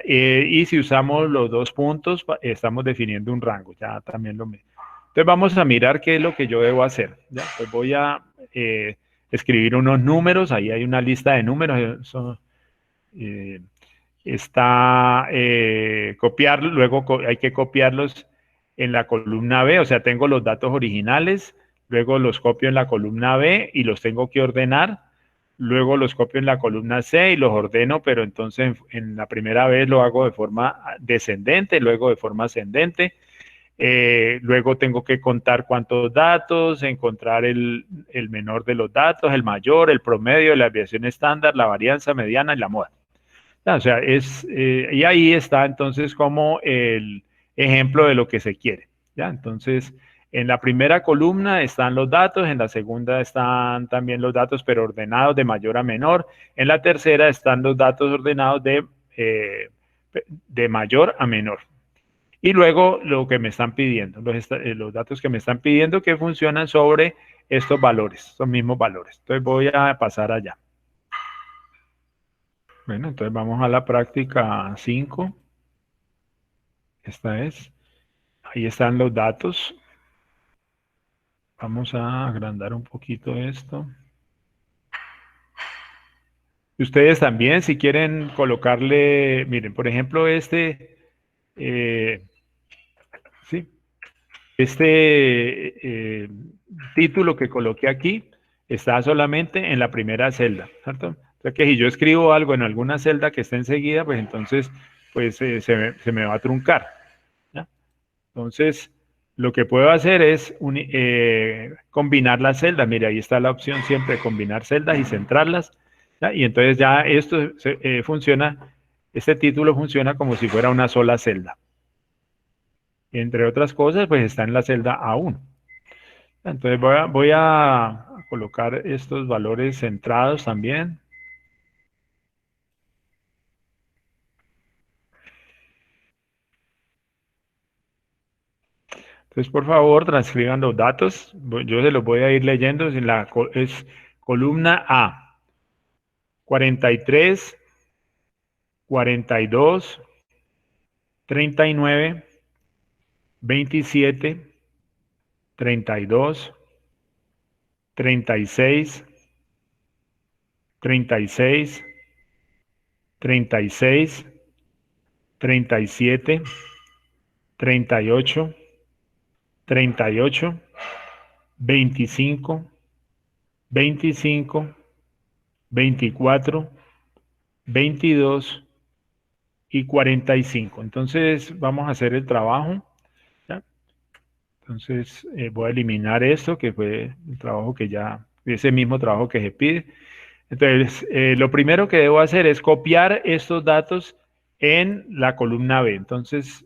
Y si usamos los dos puntos, estamos definiendo un rango, ya también lo mismo. Entonces vamos a mirar qué es lo que yo debo hacer. ¿Ya? Pues voy a escribir unos números, ahí hay una lista de números, copiar, luego hay que copiarlos en la columna B, o sea, tengo los datos originales, luego los copio en la columna B y los tengo que ordenar, luego los copio en la columna C y los ordeno, pero entonces en la primera vez lo hago de forma descendente, luego de forma ascendente. Luego tengo que contar cuántos datos, encontrar el menor de los datos, el mayor, el promedio, la desviación estándar, la varianza mediana y la moda. O sea, y ahí está entonces como el ejemplo de lo que se quiere. ¿Ya? Entonces, en la primera columna están los datos, en la segunda están también los datos, pero ordenados de mayor a menor. En la tercera están los datos ordenados de mayor a menor. Y luego lo que me están pidiendo, los datos que me están pidiendo que funcionan sobre estos valores, estos mismos valores. Entonces voy a pasar allá. Bueno, entonces vamos a la práctica 5. Esta es. Ahí están los datos. Vamos a agrandar un poquito esto. Ustedes también, si quieren colocarle, miren, por ejemplo, sí, título que coloqué aquí está solamente en la primera celda, ¿cierto? O sea que si yo escribo algo en alguna celda que esté enseguida, pues entonces pues, se me va a truncar. ¿Ya? Entonces, lo que puedo hacer es combinar las celdas. Mire, ahí está la opción siempre de combinar celdas y centrarlas. ¿Ya? Y entonces ya esto funciona, este título funciona como si fuera una sola celda. Entre otras cosas, pues está en la celda A1. Entonces voy a colocar estos valores centrados también. Entonces, por favor, transcriban los datos. Yo se los voy a ir leyendo. Es columna A, 43, 42, 39, 27, 32, 36, 36, 36, 37, 38, 38, 25, 25, 24, 22 y 45. Entonces vamos a hacer el trabajo. ¿Ya? Entonces voy a eliminar esto, que fue el trabajo ese mismo trabajo que se pide. Entonces, lo primero que debo hacer es copiar estos datos en la columna B. Entonces,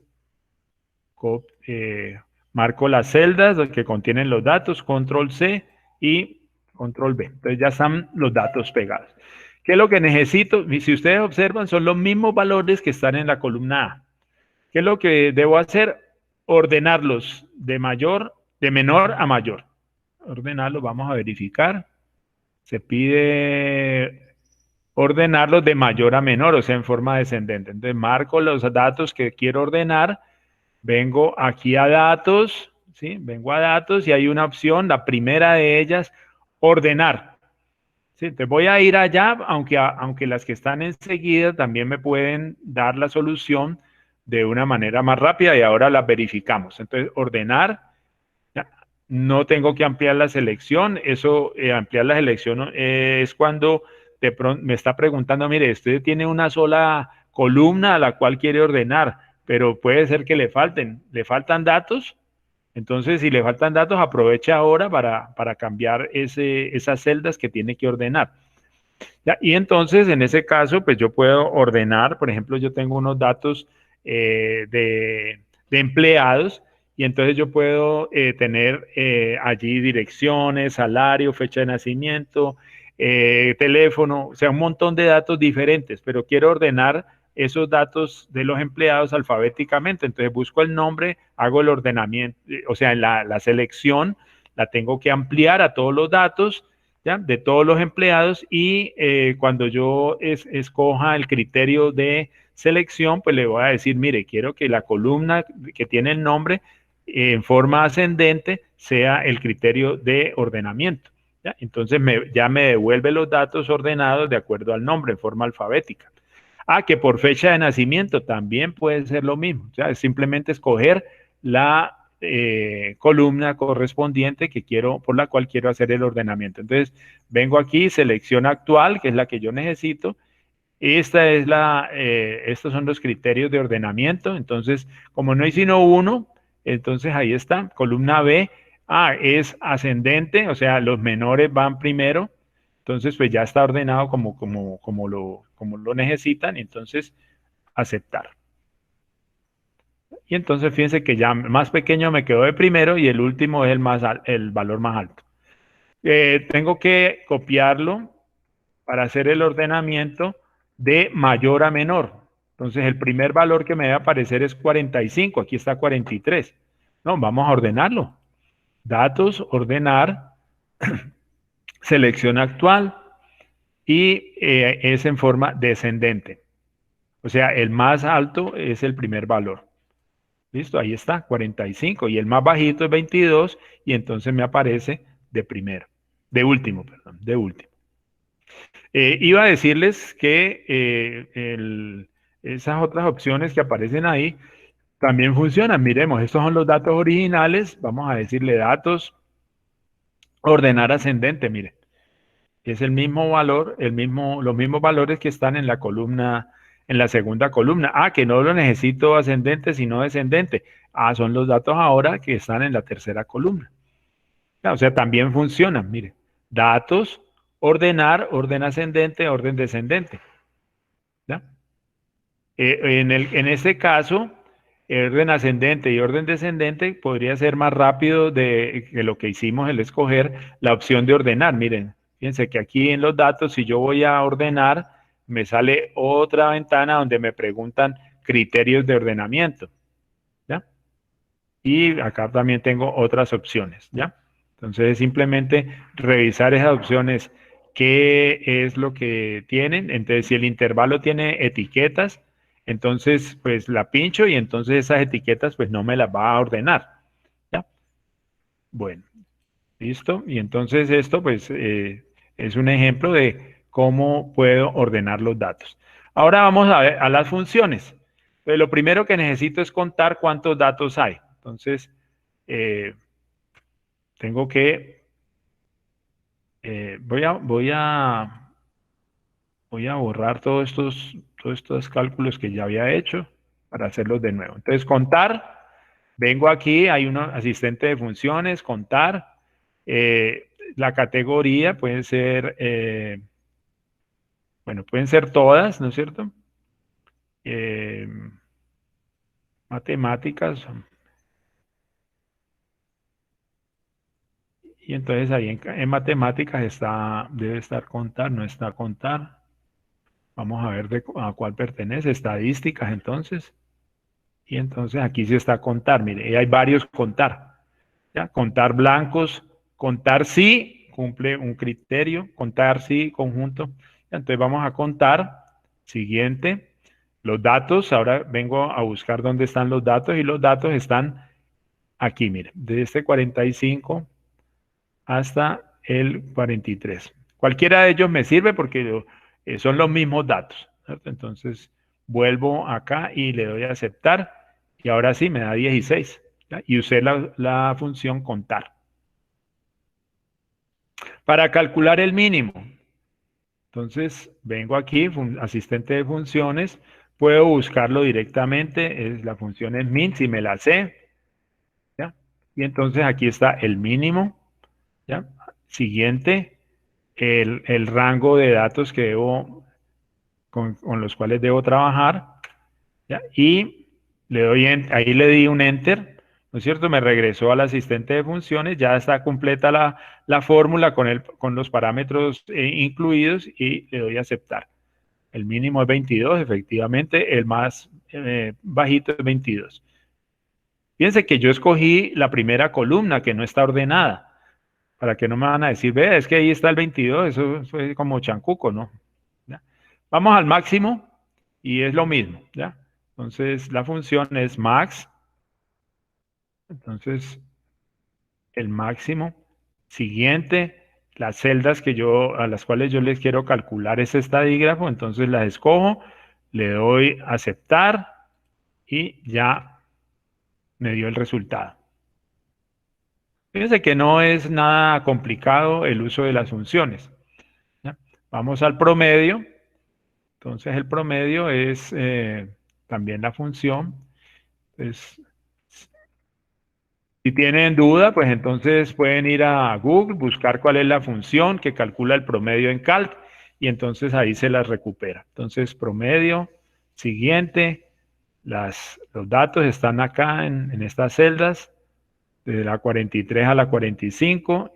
marco las celdas que contienen los datos, control C y control V. Entonces ya están los datos pegados. ¿Qué es lo que necesito? Si ustedes observan, son los mismos valores que están en la columna A. ¿Qué es lo que debo hacer? Ordenarlos de menor a mayor. Ordenarlos, vamos a verificar. Se pide ordenarlos de mayor a menor, o sea, en forma descendente. Entonces marco los datos que quiero ordenar. Vengo aquí a datos, ¿sí? Vengo a datos y hay una opción, la primera de ellas, ordenar. ¿Sí? Entonces voy a ir allá, aunque las que están enseguida también me pueden dar la solución de una manera más rápida y ahora las verificamos. Entonces, ordenar, ¿ya? no tengo que ampliar la selección. Eso, ampliar la selección es cuando de pronto me está preguntando, mire, usted tiene una sola columna a la cual quiere ordenar, pero puede ser que le faltan datos. Entonces, si le faltan datos, aproveche ahora para cambiar esas celdas que tiene que ordenar. ¿Ya? Y entonces, en ese caso, pues yo puedo ordenar, por ejemplo, yo tengo unos datos de empleados y entonces yo puedo tener allí direcciones, salario, fecha de nacimiento, teléfono, o sea, un montón de datos diferentes, pero quiero ordenar esos datos de los empleados alfabéticamente. Entonces busco el nombre, hago el ordenamiento, o sea, en la selección la tengo que ampliar a todos los datos, ¿ya? De todos los empleados y cuando yo escoja el criterio de selección, pues le voy a decir, mire, quiero que la columna que tiene el nombre en forma ascendente sea el criterio de ordenamiento. ¿Ya? Entonces ya me devuelve los datos ordenados de acuerdo al nombre en forma alfabética. Que por fecha de nacimiento también puede ser lo mismo. O sea, es simplemente escoger la columna correspondiente por la cual quiero hacer el ordenamiento. Entonces, vengo aquí, selección actual, que es la que yo necesito. Estos son los criterios de ordenamiento. Entonces, como no hay sino uno, entonces ahí está, columna B. Es ascendente, o sea, los menores van primero. Entonces, pues ya está ordenado como lo necesitan. Entonces, aceptar. Y entonces fíjense que ya más pequeño me quedó de primero y el último es el valor más alto. Tengo que copiarlo para hacer el ordenamiento de mayor a menor. Entonces el primer valor que me debe aparecer es 45, aquí está 43. No, vamos a ordenarlo. Datos, ordenar, selección actual y es en forma descendente. O sea, el más alto es el primer valor. Listo, ahí está, 45. Y el más bajito es 22 y entonces me aparece de último. Iba a decirles que esas otras opciones que aparecen ahí también funcionan. Miremos, estos son los datos originales. Vamos a decirle datos, ordenar ascendente, miren. Es el mismo valor, los mismos valores que están en en la segunda columna. Que no lo necesito ascendente, sino descendente. Son los datos ahora que están en la tercera columna. O sea, también funcionan, mire. Datos, ordenar, orden ascendente, orden descendente. ¿Ya? En este caso, orden ascendente y orden descendente podría ser más rápido que lo que hicimos el escoger la opción de ordenar. Miren, fíjense que aquí en los datos, si yo voy a ordenar, me sale otra ventana donde me preguntan criterios de ordenamiento. ¿Ya? Y acá también tengo otras opciones. ¿Ya? Entonces, simplemente revisar esas opciones, qué es lo que tienen. Entonces, si el intervalo tiene etiquetas, entonces, pues la pincho y entonces esas etiquetas, pues no me las va a ordenar. ¿Ya? Bueno, listo. Y entonces esto, pues, es un ejemplo de cómo puedo ordenar los datos. Ahora vamos a ver a las funciones. Pues lo primero que necesito es contar cuántos datos hay. Entonces, tengo que, voy a borrar todos estos cálculos que ya había hecho para hacerlos de nuevo. Entonces, contar, vengo aquí, hay un asistente de funciones, contar, la categoría pueden ser, bueno, pueden ser todas, ¿no es cierto? Matemáticas. Y entonces ahí en matemáticas debe estar contar, no está contar. Vamos a ver a cuál pertenece. Estadísticas, entonces. Y entonces aquí sí está contar. Mire, hay varios contar. ¿Ya? Contar blancos, contar sí, cumple un criterio. Contar sí, conjunto. Entonces vamos a contar. Siguiente. Los datos. Ahora vengo a buscar dónde están los datos. Y los datos están aquí, mire. De este 45 hasta el 43. Cualquiera de ellos me sirve porque son los mismos datos, ¿cierto? Entonces vuelvo acá y le doy a aceptar y ahora sí me da 16, ¿ya? Y usé la función contar. Para calcular el mínimo, entonces vengo aquí, asistente de funciones, puedo buscarlo directamente, la función es min, si me la sé, ¿ya? Y entonces aquí está el mínimo, ¿ya? Siguiente, el rango de datos que debo, con los cuales debo trabajar, ¿ya? Y le doy ahí le di un enter, ¿no es cierto? Me regresó al asistente de funciones, ya está completa la fórmula con los parámetros incluidos y le doy a aceptar. El mínimo es 22, efectivamente, el más bajito es 22. Fíjense que yo escogí la primera columna que no está ordenada, para que no me van a decir, ve, es que ahí está el 22, eso fue como chancuco, ¿no? ¿Ya? Vamos al máximo y es lo mismo, ¿ya? Entonces la función es max, entonces el máximo. Siguiente, las celdas a las cuales yo les quiero calcular ese estadígrafo, entonces las escojo, le doy a aceptar y ya me dio el resultado. Fíjense que no es nada complicado el uso de las funciones, ¿ya? Vamos al promedio. Entonces el promedio es también la función. Entonces, si tienen duda, pues entonces pueden ir a Google, buscar cuál es la función que calcula el promedio en Calc y entonces ahí se las recupera. Entonces promedio, siguiente, los datos están acá en estas celdas, de la 43 a la 45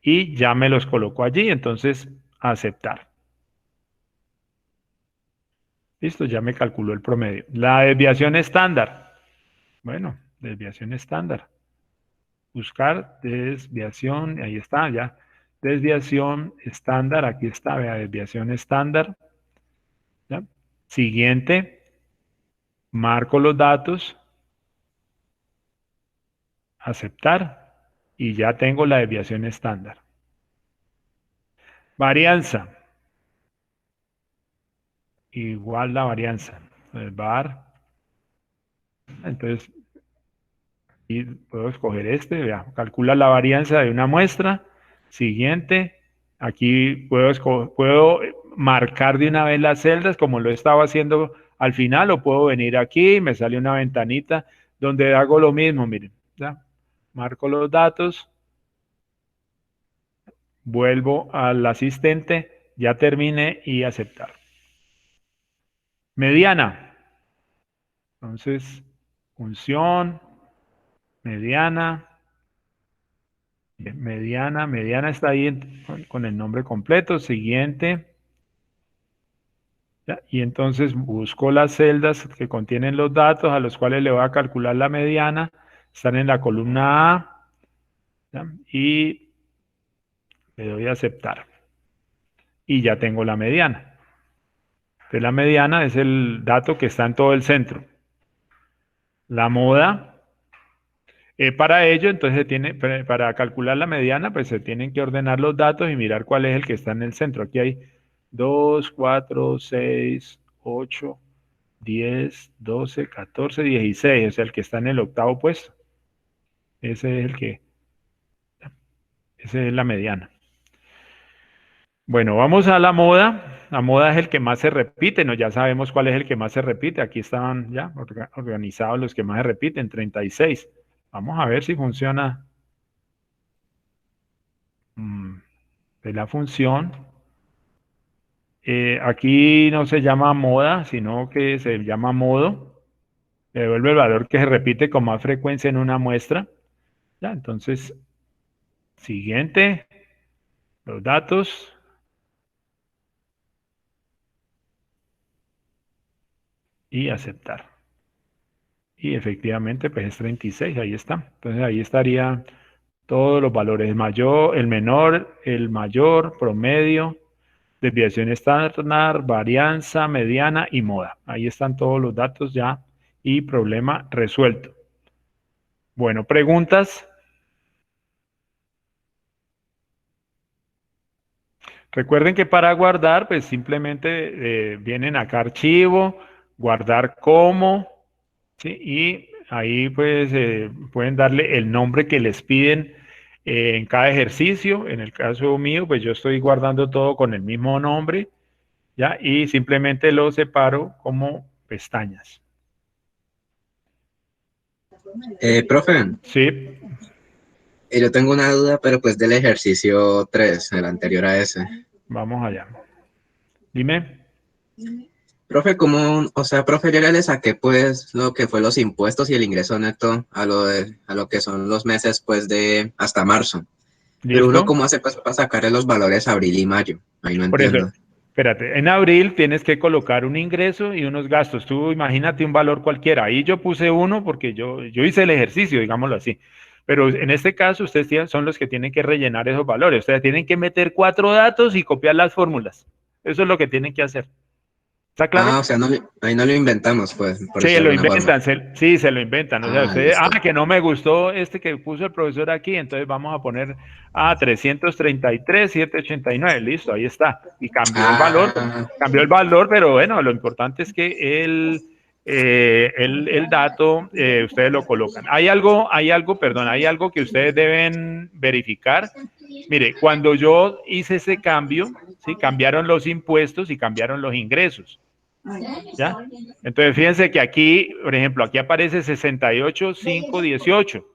y ya me los colocó allí, entonces aceptar. Listo, ya me calculó el promedio. La desviación estándar. Bueno, desviación estándar. Buscar desviación, ahí está, ya. Desviación estándar, aquí está, vea, desviación estándar. ¿Ya? Siguiente, marco los datos, aceptar, y ya tengo la desviación estándar. Varianza. Igual la varianza. El var. Entonces, y puedo escoger este, vea, calcula la varianza de una muestra. Siguiente, aquí puedo marcar de una vez las celdas como lo estaba haciendo al final, o puedo venir aquí, me sale una ventanita donde hago lo mismo, miren, ¿ya? Marco los datos, vuelvo al asistente, ya terminé y aceptar. Mediana. Entonces, función, mediana. Mediana está ahí con el nombre completo. Siguiente. ¿Ya? Y entonces busco las celdas que contienen los datos a los cuales le voy a calcular la mediana. Están en la columna A. ¿Ya? Y le doy a aceptar. Y ya tengo la mediana. Entonces la mediana es el dato que está en todo el centro. La moda. Para ello, entonces para calcular la mediana, pues se tienen que ordenar los datos y mirar cuál es el que está en el centro. Aquí hay 2, 4, 6, 8, 10, 12, 14, 16, o sea, el que está en el octavo puesto. Esa es la mediana. Bueno, vamos a la moda. La moda es el que más se repite, ¿no? Ya sabemos cuál es el que más se repite. Aquí estaban ya organizados los que más se repiten, 36. Vamos a ver si funciona de la función. Aquí no se llama moda, sino que se llama modo. Le devuelve el valor que se repite con más frecuencia en una muestra. Ya, entonces, siguiente, los datos. Y aceptar. Y efectivamente, pues es 36, ahí está. Entonces ahí estarían todos los valores, el mayor, el menor, el mayor, promedio, desviación estándar, varianza, mediana y moda. Ahí están todos los datos ya y problema resuelto. Bueno, preguntas. Recuerden que para guardar, pues simplemente vienen acá archivo, guardar como, ¿sí? Y ahí pues pueden darle el nombre que les piden en cada ejercicio. En el caso mío, pues yo estoy guardando todo con el mismo nombre, ¿ya? Y simplemente lo separo como pestañas. Profe, Sí, yo tengo una duda, pero pues del ejercicio 3, el anterior a ese. vamos allá. Dime. Profe, o sea, profe, yo ya le saqué pues lo que fue los impuestos y el ingreso neto a lo que son los meses pues de hasta marzo. Pero uno, ¿Listo? ¿cómo hace pues para sacarle los valores abril y mayo? Ahí no Por eso, entiendo. espérate, en abril tienes que colocar un ingreso y unos gastos. Tú imagínate un valor cualquiera. Ahí yo puse uno porque yo hice el ejercicio, digámoslo así. Pero en este caso, son los que tienen que rellenar esos valores. Ustedes tienen que meter 4 datos y copiar las fórmulas. Eso es lo que tienen que hacer. ¿Está claro? Ah, o sea, ahí no lo inventamos, pues, por Sí, decirlo lo de alguna forma. inventan, sí, se lo inventan. O sea, Ah, ustedes, listo. que no me gustó este que puso el profesor aquí, entonces vamos a poner 333,789, listo, ahí está. Y Ah, cambió el valor, pero bueno, lo importante es que el dato ustedes lo colocan. Perdón, hay algo que ustedes deben verificar. Mire, cuando yo hice ese cambio, sí, cambiaron los impuestos y cambiaron los ingresos. ¿Ya? Entonces, fíjense que aquí, por ejemplo, aquí aparece 68,518.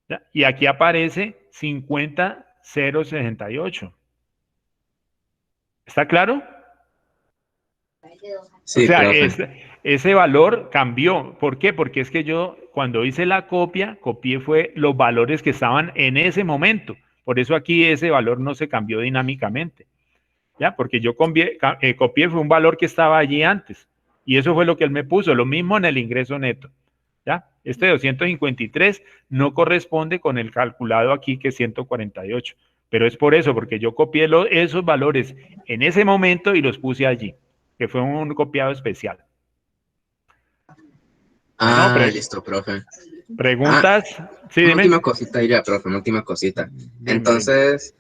¿Ya? Y aquí aparece 50,068. ¿Está claro? O sí, sea, profe. ese valor cambió. ¿Por qué? Porque es que yo, cuando hice la copia, copié fue los valores que estaban en ese momento. Por eso aquí ese valor no se cambió dinámicamente. ¿Ya? Porque yo copié fue un valor que estaba allí antes. Y eso fue lo que él me puso, lo mismo en el ingreso neto. ¿Ya? Este 253 no corresponde con el calculado aquí que es 148. Pero es por eso, porque yo copié esos valores en ese momento y los puse allí, que fue un copiado especial. Bueno, Ah, listo, profe. Ah, preguntas. Sí, una dime. última cosita y ya, profe, una última cosita. Dime. Entonces,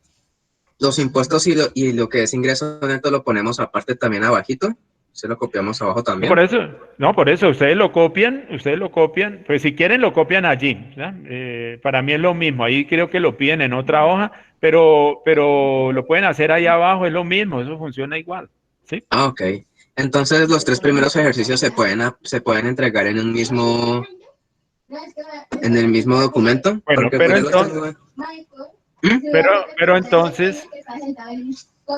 los impuestos y lo que es ingreso neto lo ponemos aparte también abajito. Se lo copiamos abajo No, por también. eso, no, por eso, ustedes lo copian, pues si quieren lo copian allí, ¿ya? Para mí es lo mismo, ahí creo que lo piden en otra hoja, pero lo pueden hacer ahí abajo, es lo mismo, eso funciona igual, ¿sí? Ah, ok. Entonces, los tres primeros ejercicios se pueden entregar en el mismo documento, Bueno, porque pues yo los tengo. pero entonces,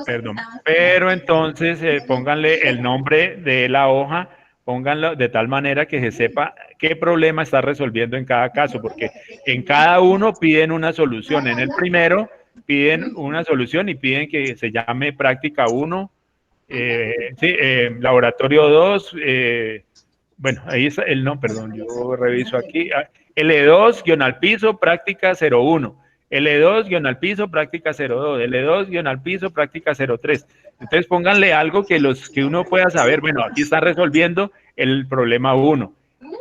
perdón, pero entonces pónganle el nombre de la hoja, pónganlo de tal manera que se sepa qué problema está resolviendo en cada caso, porque en cada uno piden una solución. En el primero piden una solución y piden que se llame práctica 1, laboratorio 2, bueno, ahí está el no, perdón, yo reviso aquí, L2 guión al piso, práctica 01. L2 guión al piso, práctica 02, L2 guión al piso, práctica 03. Entonces pónganle algo que uno pueda saber, bueno, aquí está resolviendo el problema 1,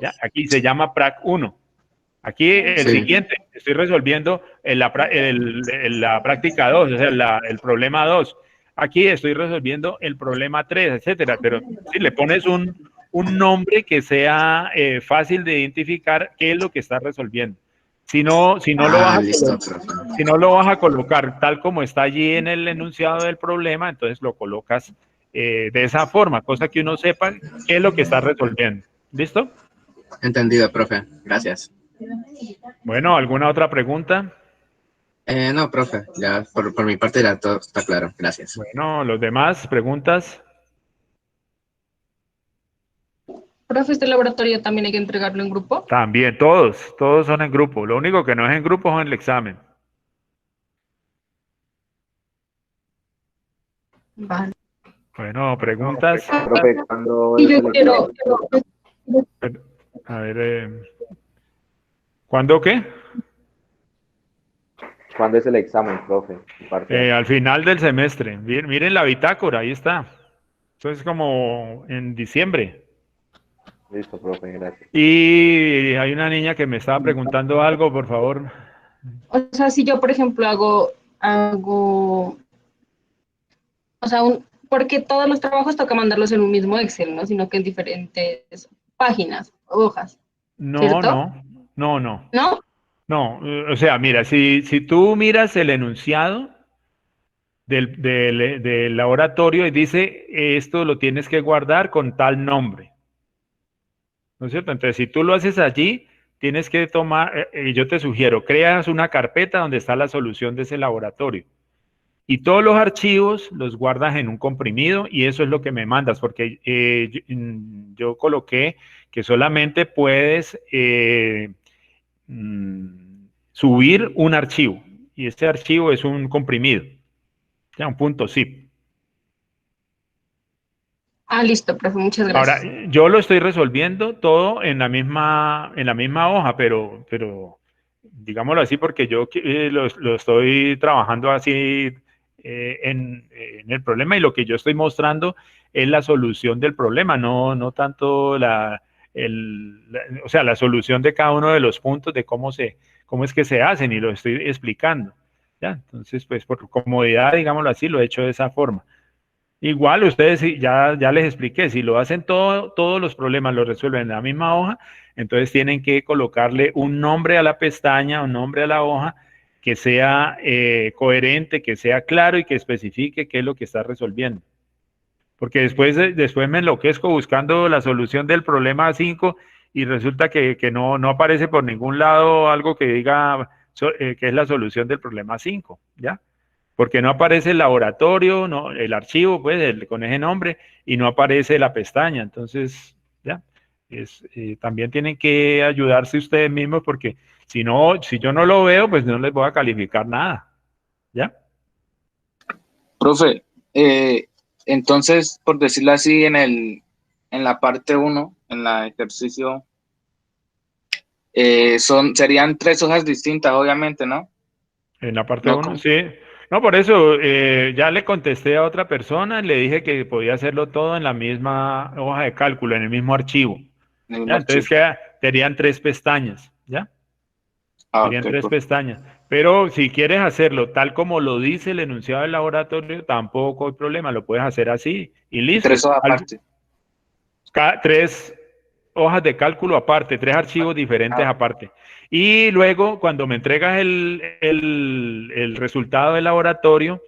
¿ya? Aquí se llama prac 1. Aquí el Sí. siguiente, estoy resolviendo la práctica 2, o sea, el problema 2. Aquí estoy resolviendo el problema 3, etcétera. Pero si le pones un nombre que sea fácil de identificar qué es lo que está resolviendo. Si no, Ah, listo, profe. si no lo vas a colocar tal como está allí en el enunciado del problema, entonces lo colocas de esa forma, cosa que uno sepa qué es lo que está resolviendo. ¿Listo? Entendido, profe. Gracias. Bueno, ¿alguna otra pregunta? No, profe, ya por mi parte ya todo está claro. Gracias. Bueno, los demás, preguntas. Profe, este laboratorio también hay que entregarlo en grupo. También, todos son en grupo. Lo único que no es en grupo es en el examen. Vale. Bueno, preguntas. Profe, ¿cuándo Y es yo el quiero, examen? A ver, ¿cuándo qué? ¿Cuándo es el examen, profe? Parcial. Al final del semestre. Miren la bitácora, ahí está. Eso es como en diciembre. Listo, profe, gracias. Y hay una niña que me estaba preguntando algo, por favor. o sea, si yo, por ejemplo, o sea, porque todos los trabajos toca mandarlos en un mismo Excel, ¿no? Sino que en diferentes páginas, hojas, No, ¿cierto? no, no, no. ¿No? No, o sea, mira, si tú miras el enunciado del laboratorio y dice, esto lo tienes que guardar con tal nombre, ¿no es cierto? Entonces, si tú lo haces allí, tienes que tomar, yo te sugiero, creas una carpeta donde está la solución de ese laboratorio. Y todos los archivos los guardas en un comprimido y eso es lo que me mandas, porque yo coloqué que solamente puedes subir un archivo y este archivo es un comprimido, ya un punto zip. Ah, listo, profe, muchas Ahora, gracias. yo lo estoy resolviendo todo en la misma hoja, pero digámoslo así, porque yo lo estoy trabajando así en el problema y lo que yo estoy mostrando es la solución del problema, no tanto o sea, la solución de cada uno de los puntos de cómo es que se hacen y lo estoy explicando. ¿Ya? Entonces, pues por comodidad, digámoslo así, lo he hecho de esa forma. Igual ustedes ya les expliqué, si lo hacen todos los problemas los resuelven en la misma hoja, entonces tienen que colocarle un nombre a la pestaña, un nombre a la hoja que sea coherente, que sea claro y que especifique qué es lo que está resolviendo. Porque después me enloquezco buscando la solución del problema 5 y resulta que no aparece por ningún lado algo que diga que es la solución del problema 5, ¿ya? Porque no aparece el laboratorio, no, el archivo, pues, con ese nombre, y no aparece la pestaña. Entonces, ya, también tienen que ayudarse ustedes mismos, porque si no, si yo no lo veo, pues no les voy a calificar nada. ¿Ya? Profe, entonces, por decirlo así, en la parte 1, en la ejercicio, serían 3 hojas distintas, obviamente, ¿no? En la parte No 1, como sí. No, por eso ya le contesté a otra persona, le dije que podía hacerlo todo en la misma hoja de cálculo, en el mismo archivo. en el mismo ¿Ya? Entonces archivo. serían 3 pestañas, ¿ya? Ah, Serían ok, 3 profe. pestañas. Pero si quieres hacerlo tal como lo dice el enunciado del laboratorio, tampoco hay problema, lo puedes hacer así y Y listo. 3 hojas aparte. 3 hojas de cálculo aparte, 3 archivos diferentes Ah, aparte. Y luego, cuando me entregas el resultado del laboratorio,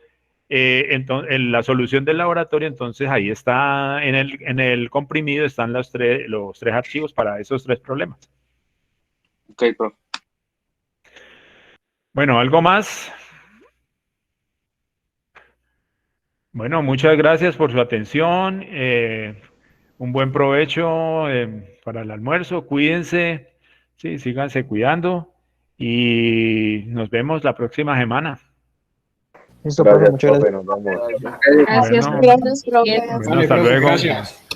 entonces, en la solución del laboratorio, entonces ahí está, en el comprimido están los tres archivos para esos 3 problemas. ok, profe. Bueno, ¿algo más? Bueno, muchas gracias por su atención. Un buen provecho para el almuerzo. Cuídense, sí, síganse cuidando y nos vemos la próxima semana. Listo, profe, Gracias, muchas profe, gracias. nos vemos. Gracias, Bueno, profe. bueno, hasta luego.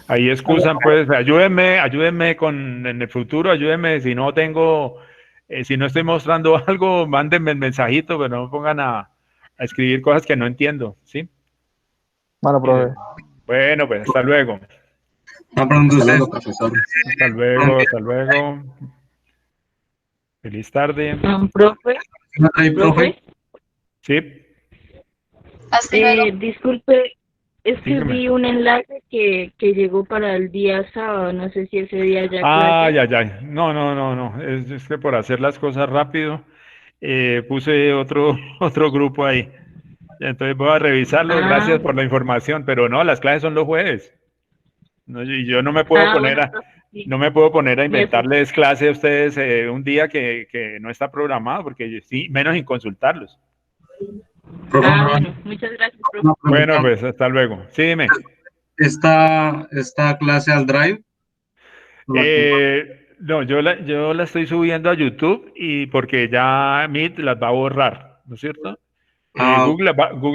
Ahí excusan, pues, ayúdenme en el futuro, ayúdenme si no tengo, si no estoy mostrando algo, mándenme el mensajito, pero no me pongan a escribir cosas que no entiendo, ¿sí? Bueno, profe. Bueno, pues, hasta luego. Hasta luego, profesor. Hasta luego, hasta luego. Feliz tarde. Profe, profe, Sí, Hasta luego. disculpe, es que dígame. vi un enlace que llegó para el día sábado, no sé si ese día ya Ay, clase. ay, ay. No. Es que por hacer las cosas rápido, puse otro grupo ahí. Entonces voy a revisarlo. Gracias Ah, por la información, pero no, las clases son los jueves. No, y yo no me puedo poner bueno, a, profe, sí, no me puedo poner a me fue. inventarles clase a ustedes un día que no está programado, porque sí, menos sin consultarlos. Bueno, muchas gracias, profe. Bueno, pues hasta luego. Sí, dime. ¿Esta clase al Drive? No, yo la estoy subiendo a YouTube y porque ya Meet las va a borrar, ¿no es cierto? Google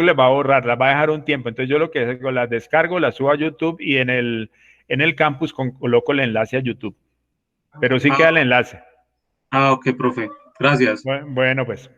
las va a borrar, las va a dejar un tiempo. Entonces yo lo que hago, las descargo, las subo a YouTube y en el campus coloco el enlace a YouTube. Pero sí queda el enlace. Ok, profe. Gracias. Bueno, pues.